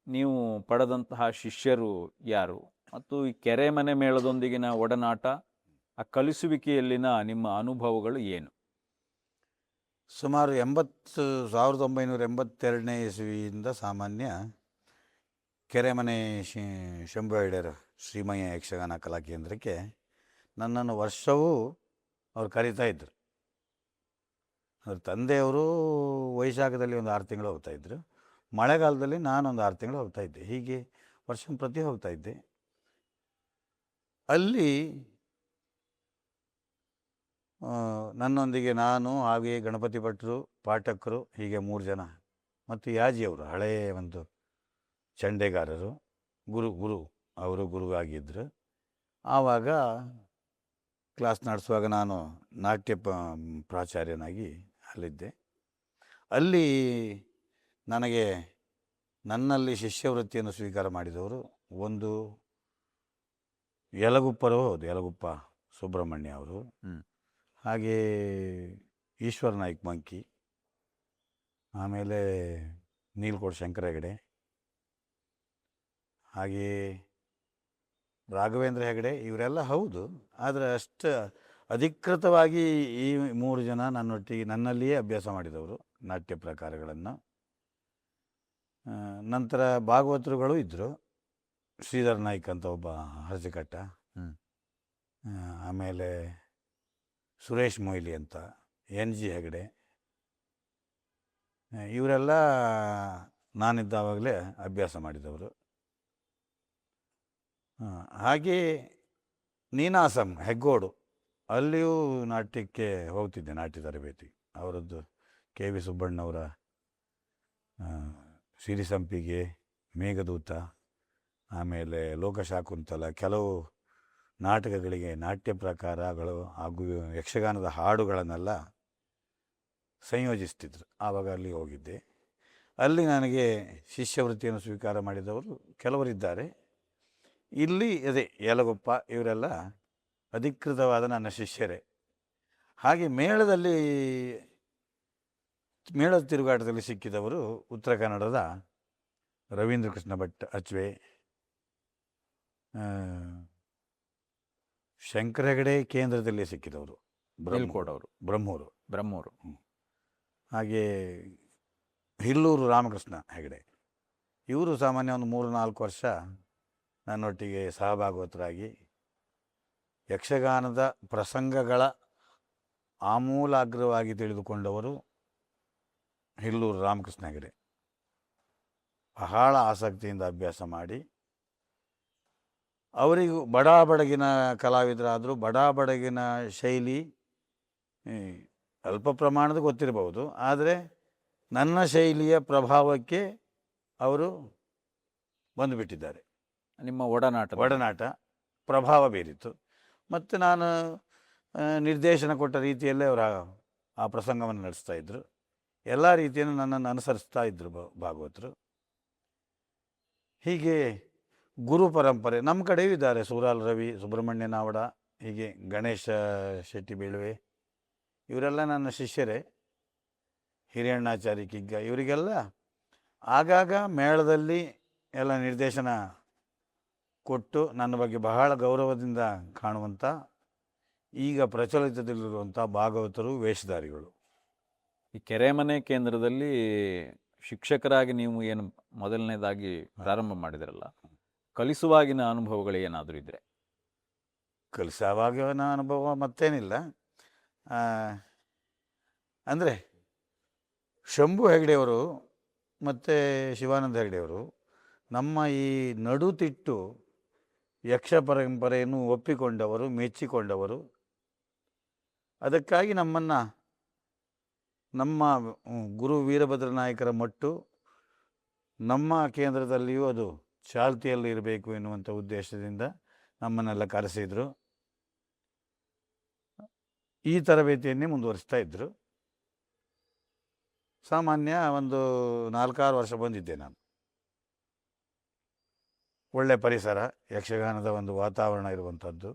ನೀವು ಪಡೆದಂತಹ ಶಿಷ್ಯರು ಯಾರು, ಮತ್ತು ಈ ಕೆರೆಮನೆ ಮೇಳದೊಂದಿಗಿನ ಒಡನಾಟ, ಆ ಕಲಿಸುವಿಕೆಯಲ್ಲಿನ ನಿಮ್ಮ ಅನುಭವಗಳು ಏನು? ಸುಮಾರು 1982ನೇ ಇಸವಿಯಿಂದ ಸಾಮಾನ್ಯ ಕೆರೆಮನೆ ಶಂಭು ಐಡೆರ್ ಶ್ರೀಮಯ್ಯ ಯಕ್ಷಗಾನ ಕಲಾಕೇಂದ್ರಕ್ಕೆ ನನ್ನನ್ನು ವರ್ಷವೂ ಅವ್ರು ಕರೀತಾ ಇದ್ರು. ಅವ್ರ ತಂದೆಯವರು ವೈಶಾಖದಲ್ಲಿ ಒಂದು 6 ತಿಂಗಳು ಹೋಗ್ತಾಯಿದ್ರು, ಮಳೆಗಾಲದಲ್ಲಿ ನಾನೊಂದು 6 ತಿಂಗಳು ಹೋಗ್ತಾಯಿದ್ದೆ. ಹೀಗೆ ವರ್ಷಂಪ್ರತಿ ಹೋಗ್ತಾಯಿದ್ದೆ. ಅಲ್ಲಿ ನನ್ನೊಂದಿಗೆ ನಾನು, ಹಾಗೆಯೇ ಗಣಪತಿ ಭಟ್ರು, ಪಾಠಕರು, ಹೀಗೆ 3 ಜನ, ಮತ್ತು ಯಾಜಿಯವರು ಹಳೆಯ ಒಂದು ಚಂಡೆಗಾರರು, ಗುರು ಅವರು ಗುರುವಾಗಿದ್ದರು. ಆವಾಗ ಕ್ಲಾಸ್ ನಡೆಸುವಾಗ ನಾನು ನಾಟ್ಯ ಪ್ರಾಚಾರ್ಯನಾಗಿ ಅಲ್ಲಿದ್ದೆ. ಅಲ್ಲಿ ನನಗೆ ನನ್ನಲ್ಲಿ ಶಿಷ್ಯವೃತ್ತಿಯನ್ನು ಸ್ವೀಕಾರ ಮಾಡಿದವರು ಒಂದು ಯಲಗುಪ್ಪರು, ಹೌದು, ಯಲಗುಪ್ಪ ಸುಬ್ರಹ್ಮಣ್ಯ ಅವರು, ಹಾಗೇ ಈಶ್ವರ ನಾಯ್ಕ್ ಮಂಕಿ, ಆಮೇಲೆ ನೀಲ್ಕೋಟ್ ಶಂಕರ ಹೆಗಡೆ, ಹಾಗೆಯೇ ರಾಘವೇಂದ್ರ ಹೆಗಡೆ, ಇವರೆಲ್ಲ ಹೌದು. ಆದರೆ ಅಷ್ಟು ಅಧಿಕೃತವಾಗಿ ಈ 3 ಜನ ನನ್ನಲ್ಲಿಯೇ ಅಭ್ಯಾಸ ಮಾಡಿದವರು ನಾಟ್ಯ ಪ್ರಕಾರಗಳನ್ನು. ನಂತರ ಭಾಗವತರುಗಳು ಇದ್ದರು. ಶ್ರೀಧರ್ ನಾಯ್ಕ್ ಅಂತ ಒಬ್ಬ ಹರಸಿಕಟ್ಟ, ಆಮೇಲೆ ಸುರೇಶ್ ಮೊಯ್ಲಿ ಅಂತ, NG ಹೆಗಡೆ, ಇವರೆಲ್ಲ ನಾನಿದ್ದಾವಾಗಲೇ ಅಭ್ಯಾಸ ಮಾಡಿದವರು. ಹಾಗೇ ನೀನಾಸಂ ಹೆಗ್ಗೋಡು, ಅಲ್ಲಿಯೂ ನಾಟ್ಯಕ್ಕೆ ಹೋಗ್ತಿದ್ದೆ, ನಾಟ್ಯ ತರಬೇತಿ. ಅವರದ್ದು KV ಸುಬ್ಬಣ್ಣವರ ಸಿರಿಸಂಪಿಗೆ, ಮೇಘದೂತ, ಆಮೇಲೆ ಲೋಕಶಾಕುಂತಲ, ಕೆಲವು ನಾಟಕಗಳಿಗೆ ನಾಟ್ಯ ಪ್ರಕಾರಗಳು ಹಾಗೂ ಯಕ್ಷಗಾನದ ಹಾಡುಗಳನ್ನೆಲ್ಲ ಸಂಯೋಜಿಸ್ತಿದ್ರು. ಆವಾಗ ಅಲ್ಲಿ ಹೋಗಿದ್ದೆ. ಅಲ್ಲಿ ನನಗೆ ಶಿಷ್ಯವೃತ್ತಿಯನ್ನು ಸ್ವೀಕಾರ ಮಾಡಿದವರು ಕೆಲವರಿದ್ದಾರೆ. ಇಲ್ಲಿ ಅದೇ ಯಲಗೊಪ್ಪ, ಇವರೆಲ್ಲ ಅಧಿಕೃತವಾದ ನನ್ನ ಶಿಷ್ಯರೇ. ಹಾಗೆ ಮೇಳದ ತಿರುಗಾಟದಲ್ಲಿ ಸಿಕ್ಕಿದವರು ಉತ್ತರ ಕನ್ನಡದ ರವೀಂದ್ರ ಕೃಷ್ಣ ಭಟ್ ಅಚ್ವೆ, ಶಂಕರ ಹೆಗಡೆ ಕೇಂದ್ರದಲ್ಲಿ ಸಿಕ್ಕಿದವರು ಬ್ರಹ್ಮೂರು, ಹಾಗೆ ಹಿಲ್ಲೂರು ರಾಮಕೃಷ್ಣ ಹೆಗಡೆ, ಇವರು ಸಾಮಾನ್ಯ ಒಂದು 3-4 ವರ್ಷ ನನ್ನೊಟ್ಟಿಗೆ ಸಹಭಾಗವತರಾಗಿ ಯಕ್ಷಗಾನದ ಪ್ರಸಂಗಗಳ ಆಮೂಲಾಗ್ರವಾಗಿ ತಿಳಿದುಕೊಂಡವರು ಹಿಲ್ಲೂರು ರಾಮಕೃಷ್ಣ ಹೆಗಡೆ. ಬಹಳ ಆಸಕ್ತಿಯಿಂದ ಅಭ್ಯಾಸ ಮಾಡಿ, ಅವರಿಗೂ ಬಡಗಿನ ಕಲಾವಿದರಾದರೂ ಬಡಗಿನ ಶೈಲಿ ಅಲ್ಪ ಪ್ರಮಾಣದ ಗೊತ್ತಿರಬಹುದು, ಆದರೆ ನನ್ನ ಶೈಲಿಯ ಪ್ರಭಾವಕ್ಕೆ ಅವರು ಬಂದುಬಿಟ್ಟಿದ್ದಾರೆ. ನಿಮ್ಮ ಒಡನಾಟ ಪ್ರಭಾವ ಬೀರಿತು. ಮತ್ತು ನಾನು ನಿರ್ದೇಶನ ಕೊಟ್ಟ ರೀತಿಯಲ್ಲೇ ಅವರು ಆ ಪ್ರಸಂಗವನ್ನು ನಡೆಸ್ತಾಯಿದ್ರು. ಎಲ್ಲ ರೀತಿಯನ್ನು ನನ್ನನ್ನು ಅನುಸರಿಸ್ತಾ ಇದ್ದರು ಭಾಗವತರು. ಹೀಗೆ ಗುರು ಪರಂಪರೆ ನಮ್ಮ ಕಡೆಯೂ ಇದ್ದಾರೆ. ಸೂರಾಲ್ ರವಿ, ಸುಬ್ರಹ್ಮಣ್ಯ ನಾವಡ, ಹೀಗೆ ಗಣೇಶ ಶೆಟ್ಟಿ ಬೀಳುವೆ, ಇವರೆಲ್ಲ ನನ್ನ ಶಿಷ್ಯರೇ. ಹಿರಿಯಣ್ಣಾಚಾರಿ ಕಿಗ್ಗ, ಇವರಿಗೆಲ್ಲ ಆಗಾಗ ಮೇಳದಲ್ಲಿ ಎಲ್ಲ ನಿರ್ದೇಶನ ಕೊಟ್ಟು ನನ್ನ ಬಗ್ಗೆ ಬಹಳ ಗೌರವದಿಂದ ಕಾಣುವಂಥ ಈಗ ಪ್ರಚಲಿತದಲ್ಲಿರುವಂಥ ಭಾಗವತರು, ವೇಷಧಾರಿಗಳು. ಈ ಕೆರೆಮನೆ ಕೇಂದ್ರದಲ್ಲಿ ಶಿಕ್ಷಕರಾಗಿ ನೀವು ಏನು ಮೊದಲನೇದಾಗಿ ಪ್ರಾರಂಭ ಮಾಡಿದಿರಲ್ಲ, ಕಲಿಸುವಾಗಿನ ಅನುಭವಗಳು ಏನಾದರೂ ಇದ್ದರೆ? ಕಲಿಸುವಾಗಿನ ಅನುಭವ ಮತ್ತೇನಿಲ್ಲ. ಅಂದರೆ ಶಂಭು ಹೆಗಡೆಯವರು ಮತ್ತು ಶಿವಾನಂದ ಹೆಗಡೆಯವರು ನಮ್ಮ ಈ ನಡುತಿಟ್ಟು ಯಕ್ಷ ಪರಂಪರೆಯನ್ನು ಒಪ್ಪಿಕೊಂಡವರು, ಮೆಚ್ಚಿಕೊಂಡವರು. ಅದಕ್ಕಾಗಿ ನಮ್ಮ ಗುರು ವೀರಭದ್ರ ನಾಯಕರ ಮಟ್ಟು ನಮ್ಮ ಕೇಂದ್ರದಲ್ಲಿಯೂ ಅದು ಚಾಲ್ತಿಯಲ್ಲಿ ಇರಬೇಕು ಎನ್ನುವಂಥ ಉದ್ದೇಶದಿಂದ ನಮ್ಮನ್ನೆಲ್ಲ ಕರೆಸಿದರು. ಈ ತರಬೇತಿಯನ್ನೇ ಮುಂದುವರಿಸ್ತಾ ಇದ್ದರು. ಸಾಮಾನ್ಯ ಒಂದು 4-6 ವರ್ಷ ಬಂದಿದ್ದೆ ನಾನು. ಒಳ್ಳೆಯ ಪರಿಸರ, ಯಕ್ಷಗಾನದ ಒಂದು ವಾತಾವರಣ ಇರುವಂಥದ್ದು,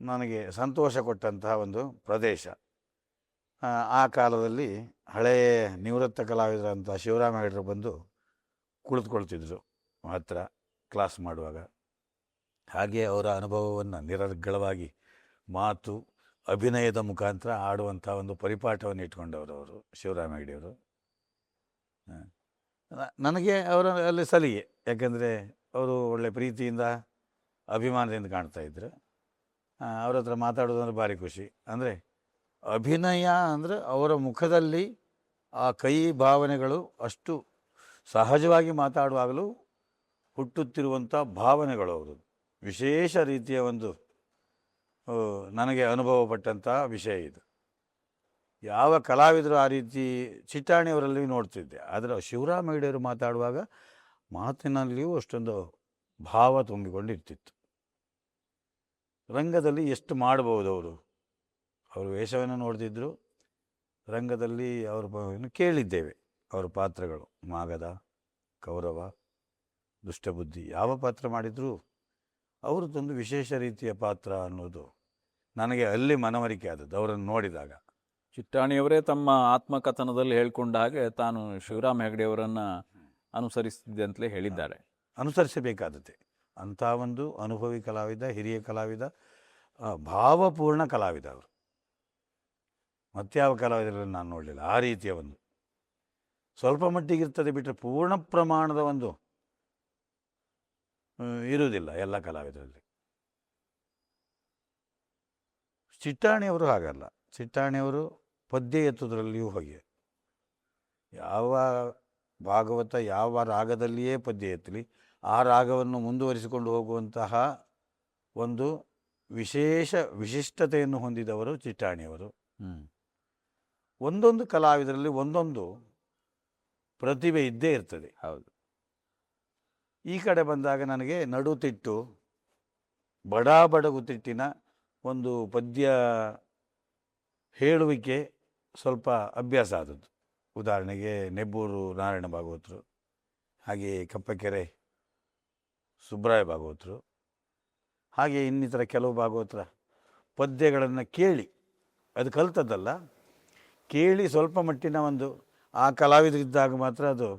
ನನಗೆ ಸಂತೋಷ ಕೊಟ್ಟಂತಹ ಒಂದು ಪ್ರದೇಶ. ಆ ಕಾಲದಲ್ಲಿ ಹಳೆಯ ನಿವೃತ್ತ ಕಲಾವಿದರಂಥ ಶಿವರಾಮ ಹೆಗಡರು ಬಂದು ಕುಳಿತುಕೊಳ್ತಿದ್ರು ಹತ್ರ ಕ್ಲಾಸ್ ಮಾಡುವಾಗ. ಹಾಗೆ ಅವರ ಅನುಭವವನ್ನು ನಿರರ್ಗಳವಾಗಿ ಮಾತು, ಅಭಿನಯದ ಮುಖಾಂತರ ಆಡುವಂಥ ಒಂದು ಪರಿಪಾಠವನ್ನು ಇಟ್ಕೊಂಡವರು ಅವರು ಶಿವರಾಮ ಹೆಗಡೆಯವರು. ನನಗೆ ಅವರ ಅಲ್ಲಿ ಸಲಿಗೆ, ಯಾಕೆಂದರೆ ಅವರು ಒಳ್ಳೆಯ ಪ್ರೀತಿಯಿಂದ, ಅಭಿಮಾನದಿಂದ ಕಾಣ್ತಾಯಿದ್ರು. ಅವ್ರ ಹತ್ರ ಮಾತಾಡೋದಂದ್ರೆ ಭಾರಿ ಖುಷಿ. ಅಂದರೆ ಅಭಿನಯ ಅಂದರೆ ಅವರ ಮುಖದಲ್ಲಿ ಆ ಕೈ ಭಾವನೆಗಳು ಅಷ್ಟು ಸಹಜವಾಗಿ ಮಾತಾಡುವಾಗಲೂ ಹುಟ್ಟುತ್ತಿರುವಂಥ ಭಾವನೆಗಳು ಅವರು ವಿಶೇಷ ರೀತಿಯ ಒಂದು ನನಗೆ ಅನುಭವಪಟ್ಟಂಥ ವಿಷಯ ಇದು. ಯಾವ ಕಲಾವಿದರು ಆ ರೀತಿ ಚಿಟ್ಟಾಣಿಯವರಲ್ಲಿ ನೋಡ್ತಿದ್ದೆ, ಆದರೆ ಶಿವರಾಮ ಹೆಗ್ಡೆಯವರು ಮಾತಾಡುವಾಗ ಮಾತಿನಲ್ಲಿಯೂ ಅಷ್ಟೊಂದು ಭಾವ ತುಂಬಿಕೊಂಡಿರ್ತಿತ್ತು. ರಂಗದಲ್ಲಿ ಎಷ್ಟು ಮಾಡಬಹುದು ಅವರು ವೇಷವನ್ನು ನೋಡ್ತಿದ್ರು, ರಂಗದಲ್ಲಿ ಅವರು ಕೇಳಿದ್ದೇವೆ ಅವರ ಪಾತ್ರಗಳು. ಮಾಗಧ, ಕೌರವ, ದುಷ್ಟಬುದ್ಧಿ ಯಾವ ಪಾತ್ರ ಮಾಡಿದರೂ ಅವ್ರದ್ದೊಂದು ವಿಶೇಷ ರೀತಿಯ ಪಾತ್ರ ಅನ್ನೋದು ನನಗೆ ಅಲ್ಲಿ ಮನವರಿಕೆ ಆದದ್ದು ಅವರನ್ನು ನೋಡಿದಾಗ. ಚಿಟ್ಟಾಣಿಯವರೇ ತಮ್ಮ ಆತ್ಮಕಥನದಲ್ಲಿ ಹೇಳ್ಕೊಂಡ ಹಾಗೆ ತಾನು ಶಿವರಾಮ ಹೆಗ್ಡೆಯವರನ್ನು ಅನುಸರಿಸಿದ್ದೆ ಅಂತಲೇ ಹೇಳಿದ್ದಾರೆ. ಅನುಸರಿಸಬೇಕಾದದ್ದೇ. ಅಂಥ ಒಂದು ಅನುಭವಿ ಕಲಾವಿದ, ಹಿರಿಯ ಕಲಾವಿದ, ಭಾವಪೂರ್ಣ ಕಲಾವಿದ ಅವರು. ಮತ್ಯಾವ ಕಲಾವಿದರಲ್ಲಿ ನಾನು ನೋಡಲಿಲ್ಲ ಆ ರೀತಿಯ ಒಂದು. ಸ್ವಲ್ಪ ಮಟ್ಟಿಗಿರ್ತದೆ ಬಿಟ್ಟರೆ ಪೂರ್ಣ ಪ್ರಮಾಣದ ಒಂದು ಇರುವುದಿಲ್ಲ ಎಲ್ಲ ಕಲಾವಿದರಲ್ಲಿ. ಚಿಟ್ಟಾಣಿಯವರು ಹಾಗಲ್ಲ. ಚಿಟ್ಟಾಣಿಯವರು ಪದ್ಯ ಎತ್ತುವುದರಲ್ಲಿಯೂ ಹೋಗಿ ಯಾವ ಭಾಗವತ ಯಾವ ರಾಗದಲ್ಲಿಯೇ ಪದ್ಯ ಎತ್ತಲಿ ಆ ರಾಗವನ್ನು ಮುಂದುವರಿಸಿಕೊಂಡು ಹೋಗುವಂತಹ ಒಂದು ವಿಶಿಷ್ಟತೆಯನ್ನು ಹೊಂದಿದವರು ಚಿಟ್ಟಾಣಿಯವರು. ಒಂದೊಂದು ಕಲಾವಿದರಲ್ಲಿ ಒಂದೊಂದು ಪ್ರತಿಭೆ ಇದ್ದೇ ಇರ್ತದೆ. ಹೌದು. ಈ ಕಡೆ ಬಂದಾಗ ನನಗೆ ನಡುತಿಟ್ಟು, ಬಡಗು ತಿಟ್ಟಿನ ಒಂದು ಪದ್ಯ ಹೇಳುವಿಕೆ ಸ್ವಲ್ಪ ಅಭ್ಯಾಸ ಆದದ್ದು. ಉದಾಹರಣೆಗೆ ನೆಬ್ಬೂರು ನಾರಾಯಣ ಭಾಗವತರು, ಹಾಗೆಯೇ ಕಪ್ಪಕೆರೆ ಸುಬ್ರಾಯ ಭಾಗವತರು, ಹಾಗೆ ಇನ್ನಿತರ ಕೆಲವು ಭಾಗವತರ ಪದ್ಯಗಳನ್ನು ಕೇಳಿ, ಅದು ಕಲಿತದ್ದಲ್ಲ, ಕೇಳಿ ಸ್ವಲ್ಪ ಮಟ್ಟಿನ ಒಂದು ಆ ಕಲಾವಿದರಿದ್ದಾಗ ಮಾತ್ರ ಅದು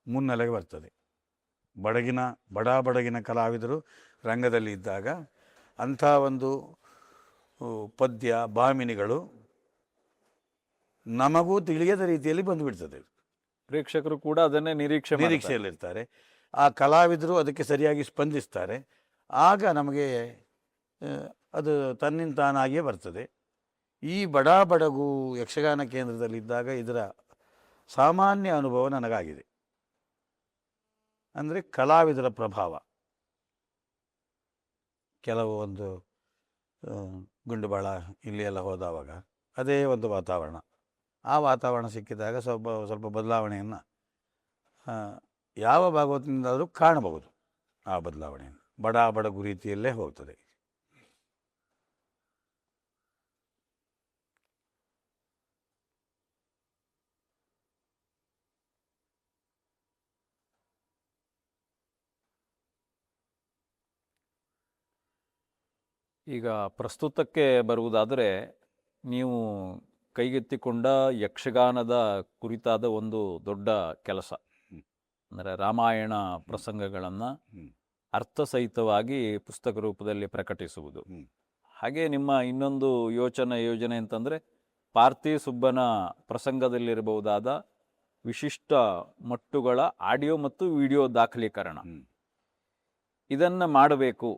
ಮುನ್ನೆಲೆಗೆ ಬರ್ತದೆ. ಬಡಗಿನ ಕಲಾವಿದರು ರಂಗದಲ್ಲಿ ಇದ್ದಾಗ ಅಂಥ ಒಂದು ಪದ್ಯ ಭಾಮಿನಿಗಳು ನಮಗೂ ತಿಳಿಯದ ರೀತಿಯಲ್ಲಿ ಬಂದುಬಿಡ್ತದೆ. ಪ್ರೇಕ್ಷಕರು ಕೂಡ ಅದನ್ನೇ ನಿರೀಕ್ಷೆಯಲ್ಲಿರ್ತಾರೆ. ಆ ಕಲಾವಿದರು ಅದಕ್ಕೆ ಸರಿಯಾಗಿ ಸ್ಪಂದಿಸ್ತಾರೆ. ಆಗ ನಮಗೆ ಅದು ತನ್ನಿಂದ ತಾನಾಗಿಯೇ ಬರ್ತದೆ. ಈ ಬಡಗು ಯಕ್ಷಗಾನ ಕೇಂದ್ರದಲ್ಲಿದ್ದಾಗ ಇದರ ಸಾಮಾನ್ಯ ಅನುಭವ ನನಗಾಗಿದೆ. ಅಂದರೆ ಕಲಾವಿದರ ಪ್ರಭಾವ. ಕೆಲವು ಒಂದು ಗುಂಡುಬಾಳ ಇಲ್ಲಿ ಎಲ್ಲ ಹೋದವಾಗ ಅದೇ ಒಂದು ವಾತಾವರಣ, ಆ ವಾತಾವರಣ ಸಿಕ್ಕಿದಾಗ ಸ್ವಲ್ಪ ಬದಲಾವಣೆಯನ್ನು ಯಾವ ಭಾಗವತದಿಂದಾದರೂ ಕಾಣಬಹುದು. ಆ ಬದಲಾವಣೆಯನ್ನು ಬಡಗು ರೀತಿಯಲ್ಲೇ ಹೋಗ್ತದೆ. ಈಗ ಪ್ರಸ್ತುತಕ್ಕೆ ಬರುವುದಾದರೆ, ನೀವು ಕೈಗೆತ್ತಿಕೊಂಡ ಯಕ್ಷಗಾನದ ಕುರಿತಾದ ಒಂದು ದೊಡ್ಡ ಕೆಲಸ ಅಂದರೆ ರಾಮಾಯಣ ಪ್ರಸಂಗಗಳನ್ನು ಅರ್ಥಸಹಿತವಾಗಿ ಪುಸ್ತಕ ರೂಪದಲ್ಲಿ ಪ್ರಕಟಿಸುವುದು. ಹಾಗೆ ನಿಮ್ಮ ಇನ್ನೊಂದು ಯೋಜನೆ ಅಂತಂದರೆ ಪಾರ್ಥಿ ಸುಬ್ಬನ ಪ್ರಸಂಗದಲ್ಲಿರಬಹುದಾದ ವಿಶಿಷ್ಟ ಮಟ್ಟುಗಳ ಆಡಿಯೋ ಮತ್ತು ವಿಡಿಯೋ ದಾಖಲೀಕರಣ. ಇದನ್ನು ಮಾಡಬೇಕು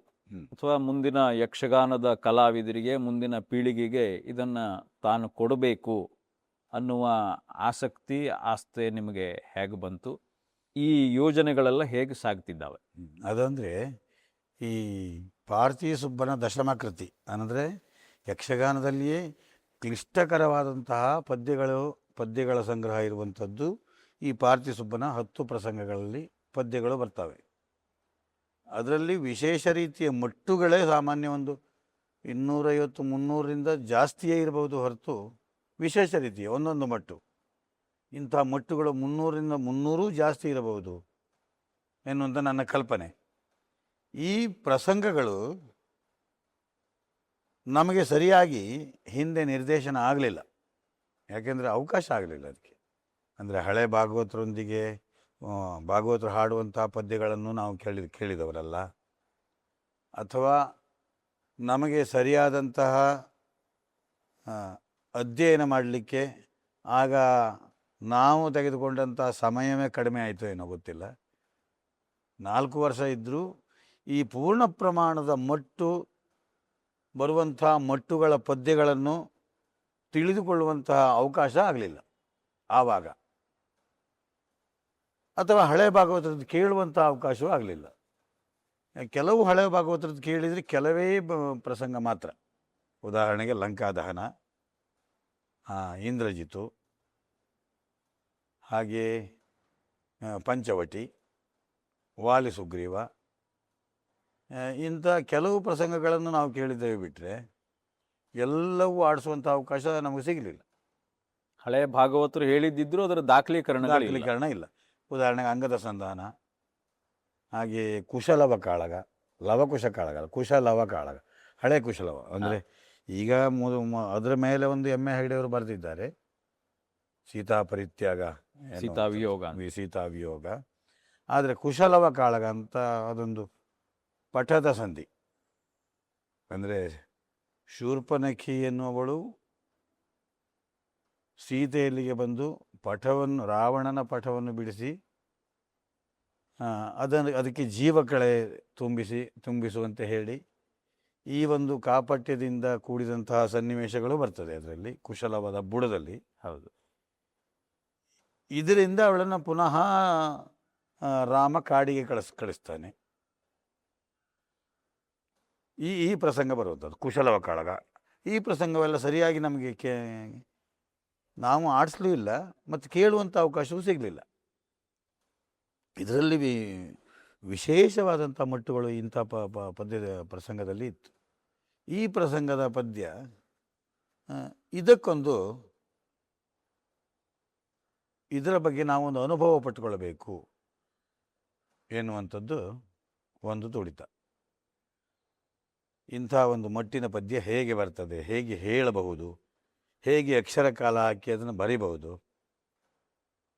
ಅಥವಾ ಮುಂದಿನ ಯಕ್ಷಗಾನದ ಕಲಾವಿದರಿಗೆ, ಮುಂದಿನ ಪೀಳಿಗೆಗೆ ಇದನ್ನು ತಾನು ಕೊಡಬೇಕು ಅನ್ನುವ ಆಸಕ್ತಿ, ಆಸ್ಥೆ ನಿಮಗೆ ಹೇಗೆ ಬಂತು? ಈ ಯೋಜನೆಗಳೆಲ್ಲ ಹೇಗೆ ಸಾಗ್ತಿದ್ದಾವೆ? ಅದಂದರೆ ಈ ಪಾರ್ಥಿ ಸುಬ್ಬನ ದಶಮಕೃತಿ ಅಂದರೆ ಯಕ್ಷಗಾನದಲ್ಲಿಯೇ ಕ್ಲಿಷ್ಟಕರವಾದಂತಹ ಪದ್ಯಗಳ ಸಂಗ್ರಹ ಇರುವಂಥದ್ದು. ಈ ಪಾರ್ಥಿ ಸುಬ್ಬನ 10 ಪ್ರಸಂಗಗಳಲ್ಲಿ ಪದ್ಯಗಳು ಬರ್ತವೆ. ಅದರಲ್ಲಿ ವಿಶೇಷ ರೀತಿಯ ಮಟ್ಟುಗಳೇ ಸಾಮಾನ್ಯ ಒಂದು 250-300ರಿಂದ ಜಾಸ್ತಿಯೇ ಇರಬಹುದು ಹೊರತು ವಿಶೇಷ ರೀತಿಯ ಒಂದೊಂದು ಮಟ್ಟು. ಇಂಥ ಮಟ್ಟುಗಳು 300ರಿಂದ 300 ಜಾಸ್ತಿ ಇರಬಹುದು ಎನ್ನುವಂಥ ನನ್ನ ಕಲ್ಪನೆ. ಈ ಪ್ರಸಂಗಗಳು ನಮಗೆ ಸರಿಯಾಗಿ ಹಿಂದೆ ನಿರ್ದೇಶನ ಆಗಲಿಲ್ಲ, ಯಾಕೆಂದರೆ ಅವಕಾಶ ಆಗಲಿಲ್ಲ ಅದಕ್ಕೆ. ಅಂದರೆ ಹಳೆ ಭಾಗವತರೊಂದಿಗೆ ಭಾಗವತರು ಹಾಡುವಂಥ ಪದ್ಯಗಳನ್ನು ನಾವು ಕೇಳಿದವರಲ್ಲ, ಅಥವಾ ನಮಗೆ ಸರಿಯಾದಂತಹ ಅಧ್ಯಯನ ಮಾಡಲಿಕ್ಕೆ ಆಗ ನಾವು ತೆಗೆದುಕೊಂಡಂಥ ಸಮಯವೇ ಕಡಿಮೆ ಆಯಿತು ಏನೋ ಗೊತ್ತಿಲ್ಲ. 4 ವರ್ಷ ಇದ್ದರೂ ಈ ಪೂರ್ಣ ಪ್ರಮಾಣದ ಮಟ್ಟು ಬರುವಂತಹ ಮಟ್ಟುಗಳ ಪದ್ಯಗಳನ್ನು ತಿಳಿದುಕೊಳ್ಳುವಂತಹ ಅವಕಾಶ ಆಗಲಿಲ್ಲ ಆವಾಗ. ಅಥವಾ ಹಳೆ ಭಾಗವತರದ್ದು ಕೇಳುವಂಥ ಅವಕಾಶವೂ ಆಗಲಿಲ್ಲ. ಕೆಲವು ಹಳೆ ಭಾಗವತರದ್ದು ಕೇಳಿದರೆ ಕೆಲವೇ ಪ್ರಸಂಗ ಮಾತ್ರ. ಉದಾಹರಣೆಗೆ ಲಂಕಾದಹನ, ಇಂದ್ರಜಿತು, ಹಾಗೆ ಪಂಚವಟಿ, ವಾಲಿ ಸುಗ್ರೀವ, ಇಂಥ ಕೆಲವು ಪ್ರಸಂಗಗಳನ್ನು ನಾವು ಕೇಳಿದ್ದೇವೆ ಬಿಟ್ಟರೆ ಎಲ್ಲವೂ ಆಡಿಸುವಂಥ ಅವಕಾಶ ನಮಗೆ ಸಿಗಲಿಲ್ಲ. ಹಳೆ ಭಾಗವತರು ಹೇಳಿದ್ದಿದ್ರು ಅದರ ದಾಖಲೀಕರಣ ಇಲ್ಲ. ಉದಾಹರಣೆಗೆ ಅಂಗದ ಸಂಧಾನ, ಹಾಗೆ ಕುಶಲವ ಕಾಳಗ, ಲವಕುಶ ಕಾಳಗ, ಕುಶಲವ ಕಾಳಗ, ಹಳೆ ಕುಶಲವ ಅಂದರೆ ಈಗ ಅದರ ಮೇಲೆ ಒಂದು ಎಮ್ಮೆ ಹೆಗಡೆಯವರು ಬರೆದಿದ್ದಾರೆ, ಸೀತಾಪರಿತ್ಯಾಗ, ಸೀತಾವಿಯೋಗ. ಆದರೆ ಕುಶಲವ ಕಾಳಗ ಅಂತ ಅದೊಂದು ಪಠದ ಸಂಧಿ. ಅಂದರೆ ಶೂರ್ಪನಖಿ ಎನ್ನುವವಳು ಸೀತೆಯಲ್ಲಿಗೆ ಬಂದು ರಾವಣನ ಪಠವನ್ನು ಬಿಡಿಸಿ ಅದಕ್ಕೆ ಜೀವಕಳೆ ತುಂಬಿಸುವಂತೆ ಹೇಳಿ ಈ ಒಂದು ಕಾಪಟ್ಯದಿಂದ ಕೂಡಿದಂತಹ ಸನ್ನಿವೇಶಗಳು ಬರ್ತದೆ ಅದರಲ್ಲಿ, ಕುಶಲವಾದ ಬುಡದಲ್ಲಿ. ಹೌದು. ಇದರಿಂದ ಅವಳನ್ನು ಪುನಃ ರಾಮ ಕಾಡಿಗೆ ಕಳಿಸ್ತಾನೆ. ಈ ಪ್ರಸಂಗ ಬರುವಂಥದ್ದು ಕುಶಲವ ಕಾಳಗ. ಈ ಪ್ರಸಂಗವೆಲ್ಲ ಸರಿಯಾಗಿ ನಮಗೆ ನಾವು ಆಡಿಸ್ಲೂ ಇಲ್ಲ ಮತ್ತು ಕೇಳುವಂಥ ಅವಕಾಶವೂ ಸಿಗಲಿಲ್ಲ. ಇದರಲ್ಲಿ ವಿಶೇಷವಾದಂಥ ಮಟ್ಟುಗಳು ಇಂಥ ಪದ್ಯದ ಪ್ರಸಂಗದಲ್ಲಿ ಇತ್ತು. ಈ ಪ್ರಸಂಗದ ಪದ್ಯ ಇದರ ಬಗ್ಗೆ ನಾವೊಂದು ಅನುಭವ ಪಟ್ಟುಕೊಳ್ಳಬೇಕು ಎನ್ನುವಂಥದ್ದು ಒಂದು ತುಡಿತ. ಇಂಥ ಒಂದು ಮಟ್ಟಿನ ಪದ್ಯ ಹೇಗೆ ಬರ್ತದೆ, ಹೇಗೆ ಹೇಳಬಹುದು, ಹೇಗೆ ಅಕ್ಷರ ಕಾಲ ಹಾಕಿ ಅದನ್ನು ಬರಿಬಹುದು,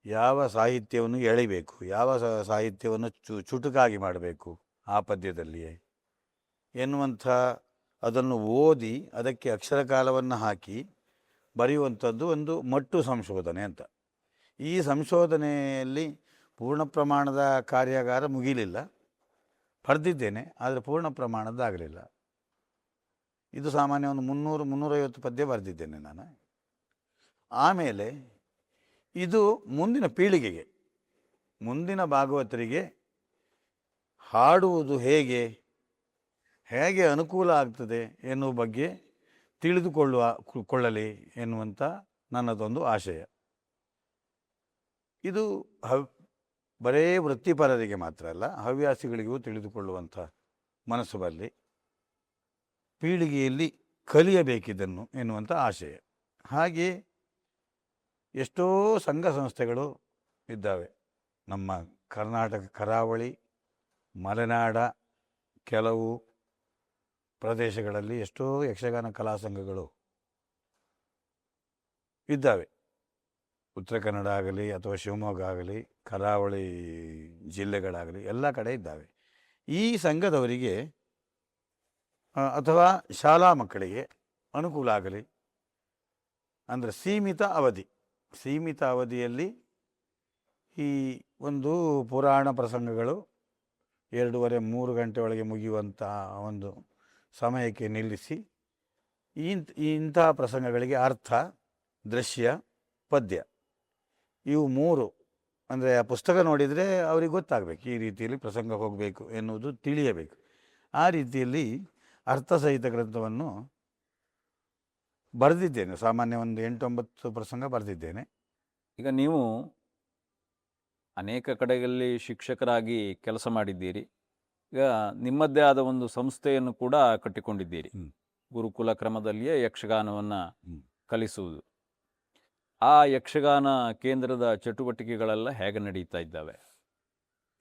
ಯಾವ ಸಾಹಿತ್ಯವನ್ನು ಎಳಿಬೇಕು, ಯಾವ ಸಾಹಿತ್ಯವನ್ನು ಚುಟುಕಾಗಿ ಮಾಡಬೇಕು ಆ ಪದ್ಯದಲ್ಲಿಯೇ ಎನ್ನುವಂಥ ಅದನ್ನು ಓದಿ ಅದಕ್ಕೆ ಅಕ್ಷರ ಕಾಲವನ್ನು ಹಾಕಿ ಬರೆಯುವಂಥದ್ದು ಒಂದು ಮಟ್ಟು ಸಂಶೋಧನೆ ಅಂತ. ಈ ಸಂಶೋಧನೆಯಲ್ಲಿ ಪೂರ್ಣ ಪ್ರಮಾಣದ ಕಾರ್ಯಾಗಾರ ಮುಗಿಲಿಲ್ಲ. ಬರೆದಿದ್ದೇನೆ, ಆದರೆ ಪೂರ್ಣ ಪ್ರಮಾಣದ್ದಾಗಲಿಲ್ಲ. ಇದು ಸಾಮಾನ್ಯ ಒಂದು 300-350 ಪದ್ಯ ಬರೆದಿದ್ದೇನೆ ನಾನು. ಆಮೇಲೆ ಇದು ಮುಂದಿನ ಪೀಳಿಗೆಗೆ, ಮುಂದಿನ ಭಾಗವತರಿಗೆ ಹಾಡುವುದು ಹೇಗೆ ಅನುಕೂಲ ಆಗ್ತದೆ ಎನ್ನುವ ಬಗ್ಗೆ ತಿಳಿದುಕೊಳ್ಳಲಿ ಎನ್ನುವಂಥ ನನ್ನದೊಂದು ಆಶಯ. ಇದು ಬರೇ ವೃತ್ತಿಪರರಿಗೆ ಮಾತ್ರ ಅಲ್ಲ, ಹವ್ಯಾಸಿಗಳಿಗೂ ತಿಳಿದುಕೊಳ್ಳುವಂಥ ಮನಸ್ಸು ಬರಲಿ, ಪೀಳಿಗೆಯಲ್ಲಿ ಕಲಿಯಬೇಕಿದ್ದನ್ನು ಎನ್ನುವಂಥ ಆಶಯ. ಹಾಗೆ ಎಷ್ಟೋ ಸಂಘ ಸಂಸ್ಥೆಗಳು ಇದ್ದಾವೆ ನಮ್ಮ ಕರ್ನಾಟಕ ಕರಾವಳಿ, ಮಲೆನಾಡ ಕೆಲವು ಪ್ರದೇಶಗಳಲ್ಲಿ ಎಷ್ಟೋ ಯಕ್ಷಗಾನ ಕಲಾ ಸಂಘಗಳು ಇದ್ದಾವೆ. ಉತ್ತರ ಕನ್ನಡ ಆಗಲಿ ಅಥವಾ ಶಿವಮೊಗ್ಗ ಆಗಲಿ, ಕರಾವಳಿ ಜಿಲ್ಲೆಗಳಾಗಲಿ ಎಲ್ಲ ಕಡೆ ಇದ್ದಾವೆ. ಈ ಸಂಘದವರಿಗೆ ಅಥವಾ ಶಾಲಾ ಮಕ್ಕಳಿಗೆ ಅನುಕೂಲ ಆಗಲಿ ಅಂದರೆ ಸೀಮಿತ ಅವಧಿಯಲ್ಲಿ ಈ ಒಂದು ಪುರಾಣ ಪ್ರಸಂಗಗಳು 2.5-3 ಗಂಟೆ ಒಳಗೆ ಮುಗಿಯುವಂಥ ಒಂದು ಸಮಯಕ್ಕೆ ನಿಲ್ಲಿಸಿ ಇಂತಹ ಪ್ರಸಂಗಗಳಿಗೆ ಅರ್ಥ, ದೃಶ್ಯ, ಪದ್ಯ ಇವು 3 ಅಂದರೆ ಆ ಪುಸ್ತಕ ನೋಡಿದರೆ ಅವ್ರಿಗೆ ಗೊತ್ತಾಗಬೇಕು ಈ ರೀತಿಯಲ್ಲಿ ಪ್ರಸಂಗ ಹೋಗಬೇಕು ಎನ್ನುವುದು ತಿಳಿಯಬೇಕು. ಆ ರೀತಿಯಲ್ಲಿ ಅರ್ಥಸಹಿತ ಗ್ರಂಥವನ್ನು ಬರೆದಿದ್ದೇನೆ. ಸಾಮಾನ್ಯ ಒಂದು 8-9 ಪ್ರಸಂಗ ಬರೆದಿದ್ದೇನೆ. ಈಗ ನೀವು ಅನೇಕ ಕಡೆಗಳಲ್ಲಿ ಶಿಕ್ಷಕರಾಗಿ ಕೆಲಸ ಮಾಡಿದ್ದೀರಿ. ಈಗ ನಿಮ್ಮದೇ ಆದ ಒಂದು ಸಂಸ್ಥೆಯನ್ನು ಕೂಡ ಕಟ್ಟಿಕೊಂಡಿದ್ದೀರಿ. ಗುರುಕುಲ ಕ್ರಮದಲ್ಲಿಯೇ ಯಕ್ಷಗಾನವನ್ನು ಕಲಿಸುವುದು. ಆ ಯಕ್ಷಗಾನ ಕೇಂದ್ರದ ಚಟುವಟಿಕೆಗಳೆಲ್ಲ ಹೇಗೆ ನಡೀತಾ ಇದ್ದಾವೆ?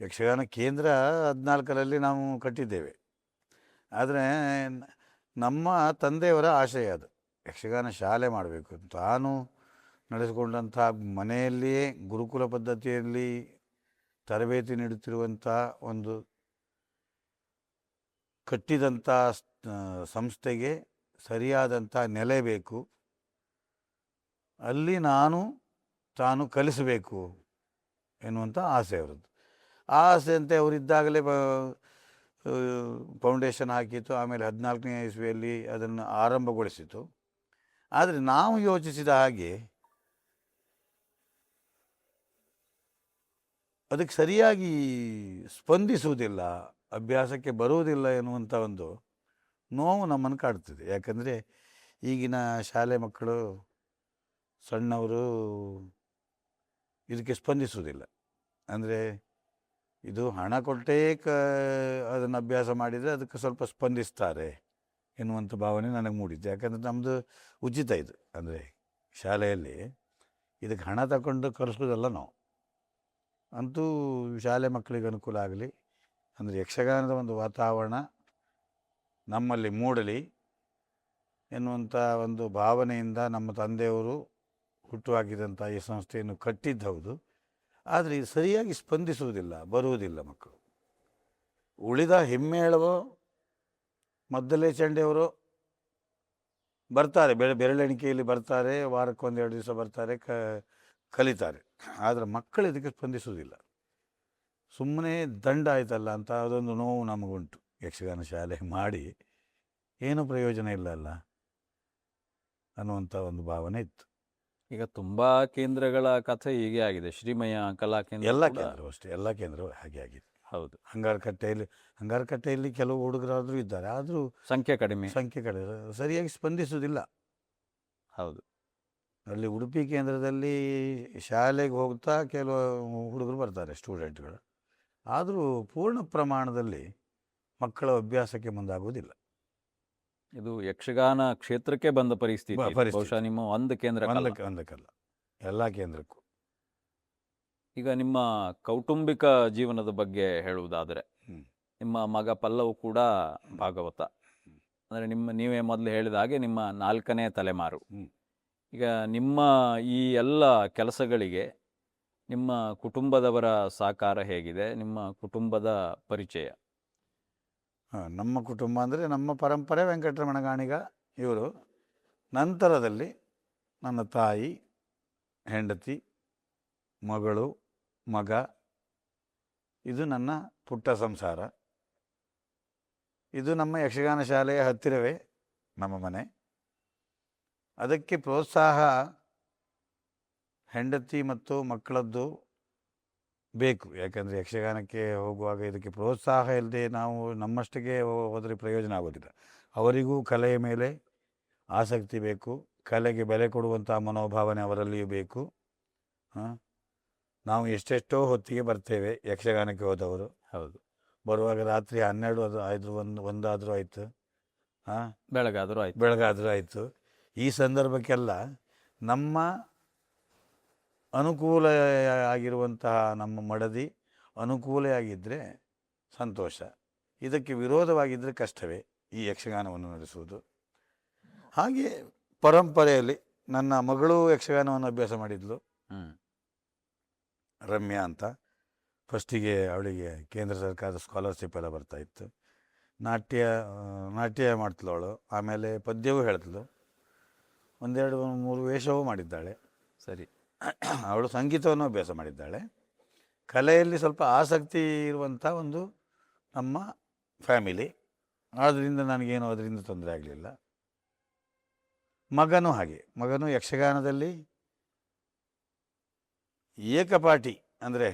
ಯಕ್ಷಗಾನ ಕೇಂದ್ರ 14ರಲ್ಲಿ ನಾವು ಕಟ್ಟಿದ್ದೇವೆ. ಆದರೆ ನಮ್ಮ ತಂದೆಯವರ ಆಶಯ ಅದು, ಯಕ್ಷಗಾನ ಶಾಲೆ ಮಾಡಬೇಕು. ತಾನು ನಡೆಸಿಕೊಂಡಂಥ ಮನೆಯಲ್ಲಿಯೇ ಗುರುಕುಲ ಪದ್ಧತಿಯಲ್ಲಿ ತರಬೇತಿ ನೀಡುತ್ತಿರುವಂಥ ಒಂದು ಕಟ್ಟಿದಂಥ ಸಂಸ್ಥೆಗೆ ಸರಿಯಾದಂಥ ನೆಲೆ ಬೇಕು, ಅಲ್ಲಿ ತಾನು ಕಲಿಸಬೇಕು ಎನ್ನುವಂಥ ಆಸೆ ಅವರದ್ದು. ಆ ಆಸೆಯಂತೆ ಅವರಿದ್ದಾಗಲೇ ಫೌಂಡೇಶನ್ ಹಾಕಿತು. ಆಮೇಲೆ 14ನೇ ಇಸ್ವಿಯಲ್ಲಿ ಅದನ್ನು ಆರಂಭಗೊಳಿಸಿತು. ಆದರೆ ನಾವು ಯೋಚಿಸಿದ ಹಾಗೆ ಅದಕ್ಕೆ ಸರಿಯಾಗಿ ಸ್ಪಂದಿಸುವುದಿಲ್ಲ, ಅಭ್ಯಾಸಕ್ಕೆ ಬರುವುದಿಲ್ಲ ಎನ್ನುವಂಥ ಒಂದು ನೋವು ನಮ್ಮನ್ನು ಕಾಡ್ತದೆ. ಯಾಕಂದರೆ ಈಗಿನ ಶಾಲೆ ಮಕ್ಕಳು ಸಣ್ಣವರು ಇದಕ್ಕೆ ಸ್ಪಂದಿಸುವುದಿಲ್ಲ. ಅಂದರೆ ಇದು ಹಣ ಕೊಟ್ಟೇ ಅದನ್ನು ಅಭ್ಯಾಸ ಮಾಡಿದರೆ ಅದಕ್ಕೆ ಸ್ವಲ್ಪ ಸ್ಪಂದಿಸ್ತಾರೆ ಎನ್ನುವಂಥ ಭಾವನೆ ನನಗೆ ಮೂಡಿತ್ತು. ಯಾಕಂದರೆ ನಮ್ಮದು ಉಚಿತ ಇದು. ಅಂದರೆ ಶಾಲೆಯಲ್ಲಿ ಇದಕ್ಕೆ ಹಣ ತಗೊಂಡು ಕಲಿಸೋದಲ್ಲ ನಾವು. ಅಂತೂ ಶಾಲೆ ಮಕ್ಕಳಿಗೆ ಅನುಕೂಲ ಆಗಲಿ, ಅಂದರೆ ಯಕ್ಷಗಾನದ ಒಂದು ವಾತಾವರಣ ನಮ್ಮಲ್ಲಿ ಮೂಡಲಿ ಎನ್ನುವಂಥ ಒಂದು ಭಾವನೆಯಿಂದ ನಮ್ಮ ತಂದೆಯವರು ಹುಟ್ಟುಹಾಕಿದಂಥ ಈ ಸಂಸ್ಥೆಯನ್ನು ಕಟ್ಟಿದ್ದು ಹೌದು. ಆದರೆ ಇದು ಸರಿಯಾಗಿ ಸ್ಪಂದಿಸುವುದಿಲ್ಲ, ಬರುವುದಿಲ್ಲ ಮಕ್ಕಳು. ಉಳಿದ ಹಿಮ್ಮೇಳವೋ ಮದ್ದಲೆ ಚಂಡೆಯವರು ಬರ್ತಾರೆ, ಬೆರಳೆಣಿಕೆಯಲ್ಲಿ ಬರ್ತಾರೆ, ವಾರಕ್ಕೊಂದೆರಡು ದಿವಸ ಬರ್ತಾರೆ, ಕಲಿತಾರೆ. ಆದರೆ ಮಕ್ಕಳು ಇದಕ್ಕೆ ಸ್ಪಂದಿಸುವುದಿಲ್ಲ. ಸುಮ್ಮನೆ ದಂಡ ಆಯ್ತಲ್ಲ ಅಂತ ಅದೊಂದು ನೋವು ನಮಗುಂಟು. ಯಕ್ಷಗಾನ ಶಾಲೆ ಮಾಡಿ ಏನೂ ಪ್ರಯೋಜನ ಇಲ್ಲ ಅಲ್ಲ ಅನ್ನುವಂಥ ಒಂದು ಭಾವನೆ ಇತ್ತು. ಈಗ ತುಂಬಾ ಕೇಂದ್ರಗಳ ಕಥೆ ಹೀಗೆ ಆಗಿದೆ. ಶ್ರೀಮಯ ಕಲಾ ಕೇಂದ್ರ ಎಲ್ಲ ಕೂಡ- ಕೇಂದ್ರವೂ ಅಷ್ಟೇ, ಎಲ್ಲ ಕೇಂದ್ರವೂ ಹಾಗೆ ಆಗಿದೆ. ಹೌದು, ಹಂಗಾರಕಟ್ಟೆಯಲ್ಲಿ ಕೆಲವು ಹುಡುಗರಾದರೂ ಇದ್ದಾರೆ, ಆದರೂ ಸಂಖ್ಯೆ ಕಡಿಮೆ. ಸಂಖ್ಯೆ ಕಡಿಮೆ, ಸರಿಯಾಗಿ ಸ್ಪಂದಿಸುವುದಿಲ್ಲ. ಹೌದು, ಅಲ್ಲಿ ಉಡುಪಿ ಕೇಂದ್ರದಲ್ಲಿ ಶಾಲೆಗೆ ಹೋಗ್ತಾ ಕೆಲವು ಹುಡುಗರು ಬರ್ತಾರೆ, ಸ್ಟೂಡೆಂಟ್ಗಳು. ಆದರೂ ಪೂರ್ಣ ಪ್ರಮಾಣದಲ್ಲಿ ಮಕ್ಕಳ ಅಭ್ಯಾಸಕ್ಕೆ ಮುಂದಾಗುವುದಿಲ್ಲ. ಇದು ಯಕ್ಷಗಾನ ಕ್ಷೇತ್ರಕ್ಕೆ ಬಂದ ಪರಿಸ್ಥಿತಿ. ಪರಿಸ್ಥಿತಿ. ಬಹುಶಃ ನಿಮ್ಮ ಒಂದು ಕೇಂದ್ರ ಒಂದಕ್ಕಲ್ಲ, ಎಲ್ಲ ಕೇಂದ್ರಕ್ಕೂ. ಈಗ ನಿಮ್ಮ ಕೌಟುಂಬಿಕ ಜೀವನದ ಬಗ್ಗೆ ಹೇಳುವುದಾದರೆ, ಹ್ಮ್. ನಿಮ್ಮ ಮಗ ಪಲ್ಲವ್ ಕೂಡ ಭಾಗವತ. ಅಂದರೆ ನೀವೇ ಮೊದಲು ಹೇಳಿದ ಹಾಗೆ ನಿಮ್ಮ 4ನೇ ತಲೆಮಾರು. ಹ್ಮ್. ಈಗ ನಿಮ್ಮ ಈ ಎಲ್ಲ ಕೆಲಸಗಳಿಗೆ ನಿಮ್ಮ ಕುಟುಂಬದವರ ಸಹಕಾರ ಹೇಗಿದೆ? ನಿಮ್ಮ ಕುಟುಂಬದ ಪರಿಚಯ? ನಮ್ಮ ಕುಟುಂಬ ಅಂದರೆ ನಮ್ಮ ಪರಂಪರೆ ವೆಂಕಟರಮಣ ಗಾಣಿಗ ಇವರು. ನಂತರದಲ್ಲಿ ನನ್ನ ತಾಯಿ, ಹೆಂಡತಿ, ಮಗಳು, ಮಗ, ಇದು ನನ್ನ ಪುಟ್ಟ ಸಂಸಾರ. ಇದು ನಮ್ಮ ಯಕ್ಷಗಾನ ಶಾಲೆಯ ಹತ್ತಿರವೇ ನಮ್ಮ ಮನೆ. ಅದಕ್ಕೆ ಪ್ರೋತ್ಸಾಹ ಹೆಂಡತಿ ಮತ್ತು ಮಕ್ಕಳದ್ದು ಬೇಕು. ಯಾಕಂದರೆ ಯಕ್ಷಗಾನಕ್ಕೆ ಹೋಗುವಾಗ ಇದಕ್ಕೆ ಪ್ರೋತ್ಸಾಹ ಇಲ್ಲದೆ ನಾವು ನಮ್ಮಷ್ಟಕ್ಕೆ ಹೋದರೆ ಪ್ರಯೋಜನ ಆಗೋದಿಲ್ಲ. ಅವರಿಗೂ ಕಲೆಯ ಮೇಲೆ ಆಸಕ್ತಿ ಬೇಕು, ಕಲೆಗೆ ಬೆಲೆ ಕೊಡುವಂಥ ಮನೋಭಾವನೆ ಅವರಲ್ಲಿಯೂ ಬೇಕು. ನಾವು ಎಷ್ಟೆಷ್ಟೋ ಹೊತ್ತಿಗೆ ಬರ್ತೇವೆ ಯಕ್ಷಗಾನಕ್ಕೆ ಹೋದವರು. ಹೌದು, ಬರುವಾಗ ರಾತ್ರಿ 12 ಅದು ಆಯಿತು, ಒಂದಾದರೂ ಆಯಿತು, ಬೆಳಗಾದರೂ ಆಯಿತು. ಈ ಸಂದರ್ಭಕ್ಕೆಲ್ಲ ನಮ್ಮ ಅನುಕೂಲ ಆಗಿರುವಂತಹ ನಮ್ಮ ಮಡದಿ ಅನುಕೂಲ ಆಗಿದ್ದರೆ ಸಂತೋಷ. ಇದಕ್ಕೆ ವಿರೋಧವಾಗಿದ್ದರೆ ಕಷ್ಟವೇ ಈ ಯಕ್ಷಗಾನವನ್ನು ನಡೆಸುವುದು. ಹಾಗೆ ಪರಂಪರೆಯಲ್ಲಿ ನನ್ನ ಮಗಳು ಯಕ್ಷಗಾನವನ್ನು ಅಭ್ಯಾಸ ಮಾಡಿದ್ಲು, ರಮ್ಯಾ ಅಂತ. ಫಸ್ಟಿಗೆ ಅವಳಿಗೆ ಕೇಂದ್ರ ಸರ್ಕಾರದ ಸ್ಕಾಲರ್ಶಿಪ್ ಎಲ್ಲ ಬರ್ತಾಯಿತ್ತು. ನಾಟ್ಯ ಮಾಡ್ತಳು ಅವಳು. ಆಮೇಲೆ ಪದ್ಯವೂ ಹೇಳ್ತಳು, 1-2-3 ವೇಷವೂ ಮಾಡಿದ್ದಾಳೆ. ಸರಿ. ಅವಳು ಸಂಗೀತವನ್ನು ಅಭ್ಯಾಸ ಮಾಡಿದ್ದಾಳೆ. ಕಲೆಯಲ್ಲಿ ಸ್ವಲ್ಪ ಆಸಕ್ತಿ ಇರುವಂಥ ಒಂದು ನಮ್ಮ ಫ್ಯಾಮಿಲಿ. ಆದ್ದರಿಂದ ನನಗೇನು ಅದರಿಂದ ತೊಂದರೆ ಆಗಲಿಲ್ಲ. ಮಗನೂ ಹಾಗೆ, ಮಗನೂ ಯಕ್ಷಗಾನದಲ್ಲಿ ಏಕಪಾಟಿ, ಅಂದರೆ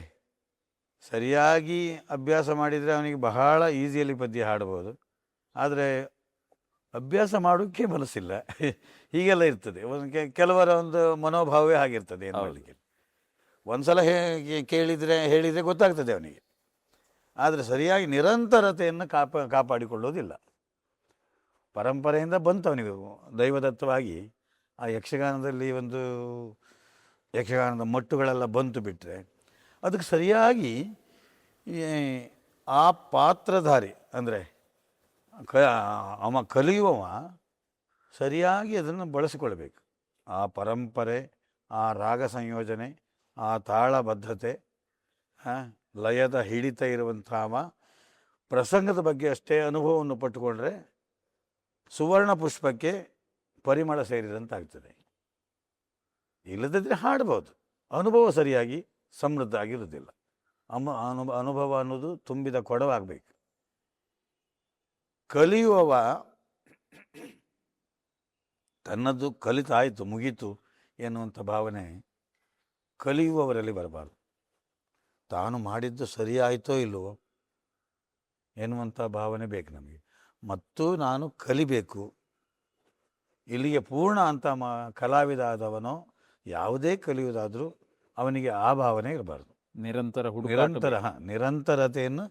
ಸರಿಯಾಗಿ ಅಭ್ಯಾಸ ಮಾಡಿದರೆ ಅವನಿಗೆ ಬಹಳ ಈಸಿಯಲ್ಲಿ ಪದ್ಯ ಹಾಡ್ಬೋದು. ಆದರೆ ಅಭ್ಯಾಸ ಮಾಡೋಕ್ಕೆ ಮನಸ್ಸಿಲ್ಲ, ಹೀಗೆಲ್ಲ ಇರ್ತದೆ. ಕೆಲವರ ಒಂದು ಮನೋಭಾವವೇ ಆಗಿರ್ತದೆ. ಏನು ಮಾಡಲಿಕ್ಕೆ, ಒಂದು ಸಲ ಹೇಳಿದರೆ ಗೊತ್ತಾಗ್ತದೆ ಅವನಿಗೆ. ಆದರೆ ಸರಿಯಾಗಿ ನಿರಂತರತೆಯನ್ನು ಕಾಪಾಡಿಕೊಳ್ಳೋದಿಲ್ಲ. ಪರಂಪರೆಯಿಂದ ಬಂತು ಅವನಿಗೆ ದೈವದತ್ತವಾಗಿ. ಆ ಯಕ್ಷಗಾನದಲ್ಲಿ ಒಂದು ಯಕ್ಷಗಾನದ ಮಟ್ಟುಗಳೆಲ್ಲ ಬಂತು ಬಿಟ್ಟರೆ ಅದಕ್ಕೆ ಸರಿಯಾಗಿ ಆ ಪಾತ್ರಧಾರಿ, ಅಂದರೆ ಅವ ಕಲಿಯುವವ ಸರಿಯಾಗಿ ಅದನ್ನು ಬಳಸಿಕೊಳ್ಬೇಕು. ಆ ಪರಂಪರೆ, ಆ ರಾಗ ಸಂಯೋಜನೆ, ಆ ತಾಳಬದ್ಧತೆ, ಲಯದ ಹಿಡಿತ ಇರುವಂಥವ ಪ್ರಸಂಗದ ಬಗ್ಗೆ ಅಷ್ಟೇ ಅನುಭವವನ್ನು ಪಟ್ಟುಕೊಂಡ್ರೆ ಸುವರ್ಣ ಪುಷ್ಪಕ್ಕೆ ಪರಿಮಳ ಸೇರಿದಂತಾಗ್ತದೆ. ಇಲ್ಲದಿದ್ದರೆ ಹಾಡ್ಬೋದು, ಅನುಭವ ಸರಿಯಾಗಿ ಸಮೃದ್ಧ ಆಗಿರೋದಿಲ್ಲ. ಅನುಭವ ಅನ್ನೋದು ತುಂಬಿದ ಕೊಡವಾಗಬೇಕು. ಕಲಿಯುವವ ತನ್ನದು ಕಲಿತಾಯಿತು ಮುಗೀತು ಎನ್ನುವಂಥ ಭಾವನೆ ಕಲಿಯುವವರಲ್ಲಿ ಬರಬಾರ್ದು. ತಾನು ಮಾಡಿದ್ದು ಸರಿಯಾಯಿತೋ ಇಲ್ಲವೋ ಎನ್ನುವಂಥ ಭಾವನೆ ಬೇಕು ನಮಗೆ. ಮತ್ತು ನಾನು ಕಲಿಬೇಕು, ಇಲ್ಲಿಗೆ ಪೂರ್ಣ ಅಂತ ಕಲಾವಿದ ಆದವನೋ ಯಾವುದೇ ಕಲಿಯುವುದಾದರೂ ಅವನಿಗೆ ಆ ಭಾವನೆ ಇರಬಾರ್ದು. ನಿರಂತರತೆಯನ್ನು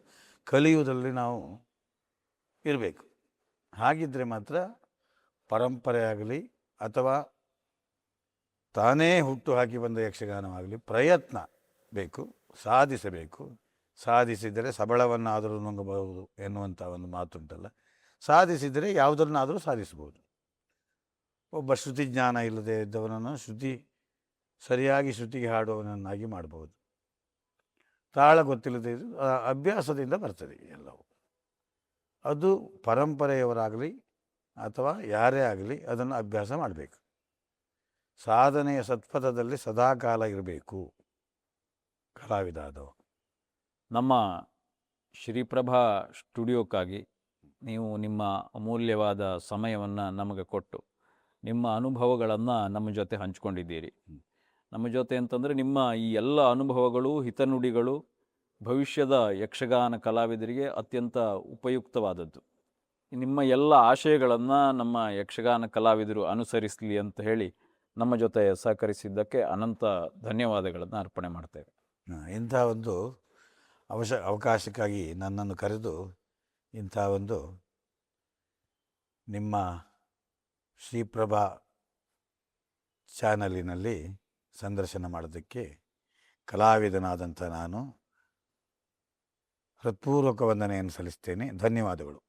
ಕಲಿಯುವುದರಲ್ಲಿ ನಾವು ಇರಬೇಕು. ಹಾಗಿದ್ದರೆ ಮಾತ್ರ ಪರಂಪರೆ ಆಗಲಿ ಅಥವಾ ತಾನೇ ಹುಟ್ಟು ಹಾಕಿ ಬಂದ ಯಕ್ಷಗಾನವಾಗಲಿ ಪ್ರಯತ್ನ ಬೇಕು, ಸಾಧಿಸಬೇಕು. ಸಾಧಿಸಿದರೆ ಸಬಳವನ್ನಾದರೂ ನುಂಗಬಹುದು ಎನ್ನುವಂಥ ಒಂದು ಮಾತುಂಟಲ್ಲ, ಸಾಧಿಸಿದರೆ ಯಾವುದನ್ನಾದರೂ ಸಾಧಿಸ್ಬೋದು. ಒಬ್ಬ ಶ್ರುತಿ ಜ್ಞಾನ ಇಲ್ಲದೆ ಇದ್ದವನನ್ನು ಸರಿಯಾಗಿ ಶ್ರುತಿಗೆ ಹಾಡುವವನನ್ನಾಗಿ ಮಾಡ್ಬೋದು. ತಾಳ ಗೊತ್ತಿಲ್ಲದೆ ಅಭ್ಯಾಸದಿಂದ ಬರ್ತದೆ ಎಲ್ಲವೂ. ಅದು ಪರಂಪರೆಯವರಾಗಲಿ ಅಥವಾ ಯಾರೇ ಆಗಲಿ ಅದನ್ನು ಅಭ್ಯಾಸ ಮಾಡಬೇಕು. ಸಾಧನೆಯ ಸತ್ಪಥದಲ್ಲಿ ಸದಾಕಾಲ ಇರಬೇಕು ಕಲಾವಿದ ಆದವ. ನಮ್ಮ ಶ್ರೀಪ್ರಭಾ ಸ್ಟುಡಿಯೋಕ್ಕಾಗಿ ನೀವು ನಿಮ್ಮ ಅಮೂಲ್ಯವಾದ ಸಮಯವನ್ನು ನಮಗೆ ಕೊಟ್ಟು ನಿಮ್ಮ ಅನುಭವಗಳನ್ನು ನಮ್ಮ ಜೊತೆ ಹಂಚ್ಕೊಂಡಿದ್ದೀರಿ. ನಮ್ಮ ಜೊತೆ ಅಂತಂದರೆ ನಿಮ್ಮ ಈ ಎಲ್ಲ ಅನುಭವಗಳು, ಹಿತನುಡಿಗಳು ಭವಿಷ್ಯದ ಯಕ್ಷಗಾನ ಕಲಾವಿದರಿಗೆ ಅತ್ಯಂತ ಉಪಯುಕ್ತವಾದದ್ದು. ನಿಮ್ಮ ಎಲ್ಲ ಆಶಯಗಳನ್ನು ನಮ್ಮ ಯಕ್ಷಗಾನ ಕಲಾವಿದರು ಅನುಸರಿಸಲಿ ಅಂತ ಹೇಳಿ ನಮ್ಮ ಜೊತೆ ಸಹಕರಿಸಿದ್ದಕ್ಕೆ ಅನಂತ ಧನ್ಯವಾದಗಳನ್ನು ಅರ್ಪಣೆ ಮಾಡ್ತೇವೆ. ಇಂಥ ಒಂದು ಅವಕಾಶಕ್ಕಾಗಿ ನನ್ನನ್ನು ಕರೆದು ಇಂಥ ಒಂದು ನಿಮ್ಮ ಶ್ರೀಪ್ರಭಾ ಚಾನಲಿನಲ್ಲಿ ಸಂದರ್ಶನ ಮಾಡೋದಕ್ಕೆ ಕಲಾವಿದನಾದಂಥ ನಾನು ಹೃತ್ಪೂರ್ವಕ ವಂದನೆಯನ್ನು ಸಲ್ಲಿಸ್ತೇನೆ. ಧನ್ಯವಾದಗಳು.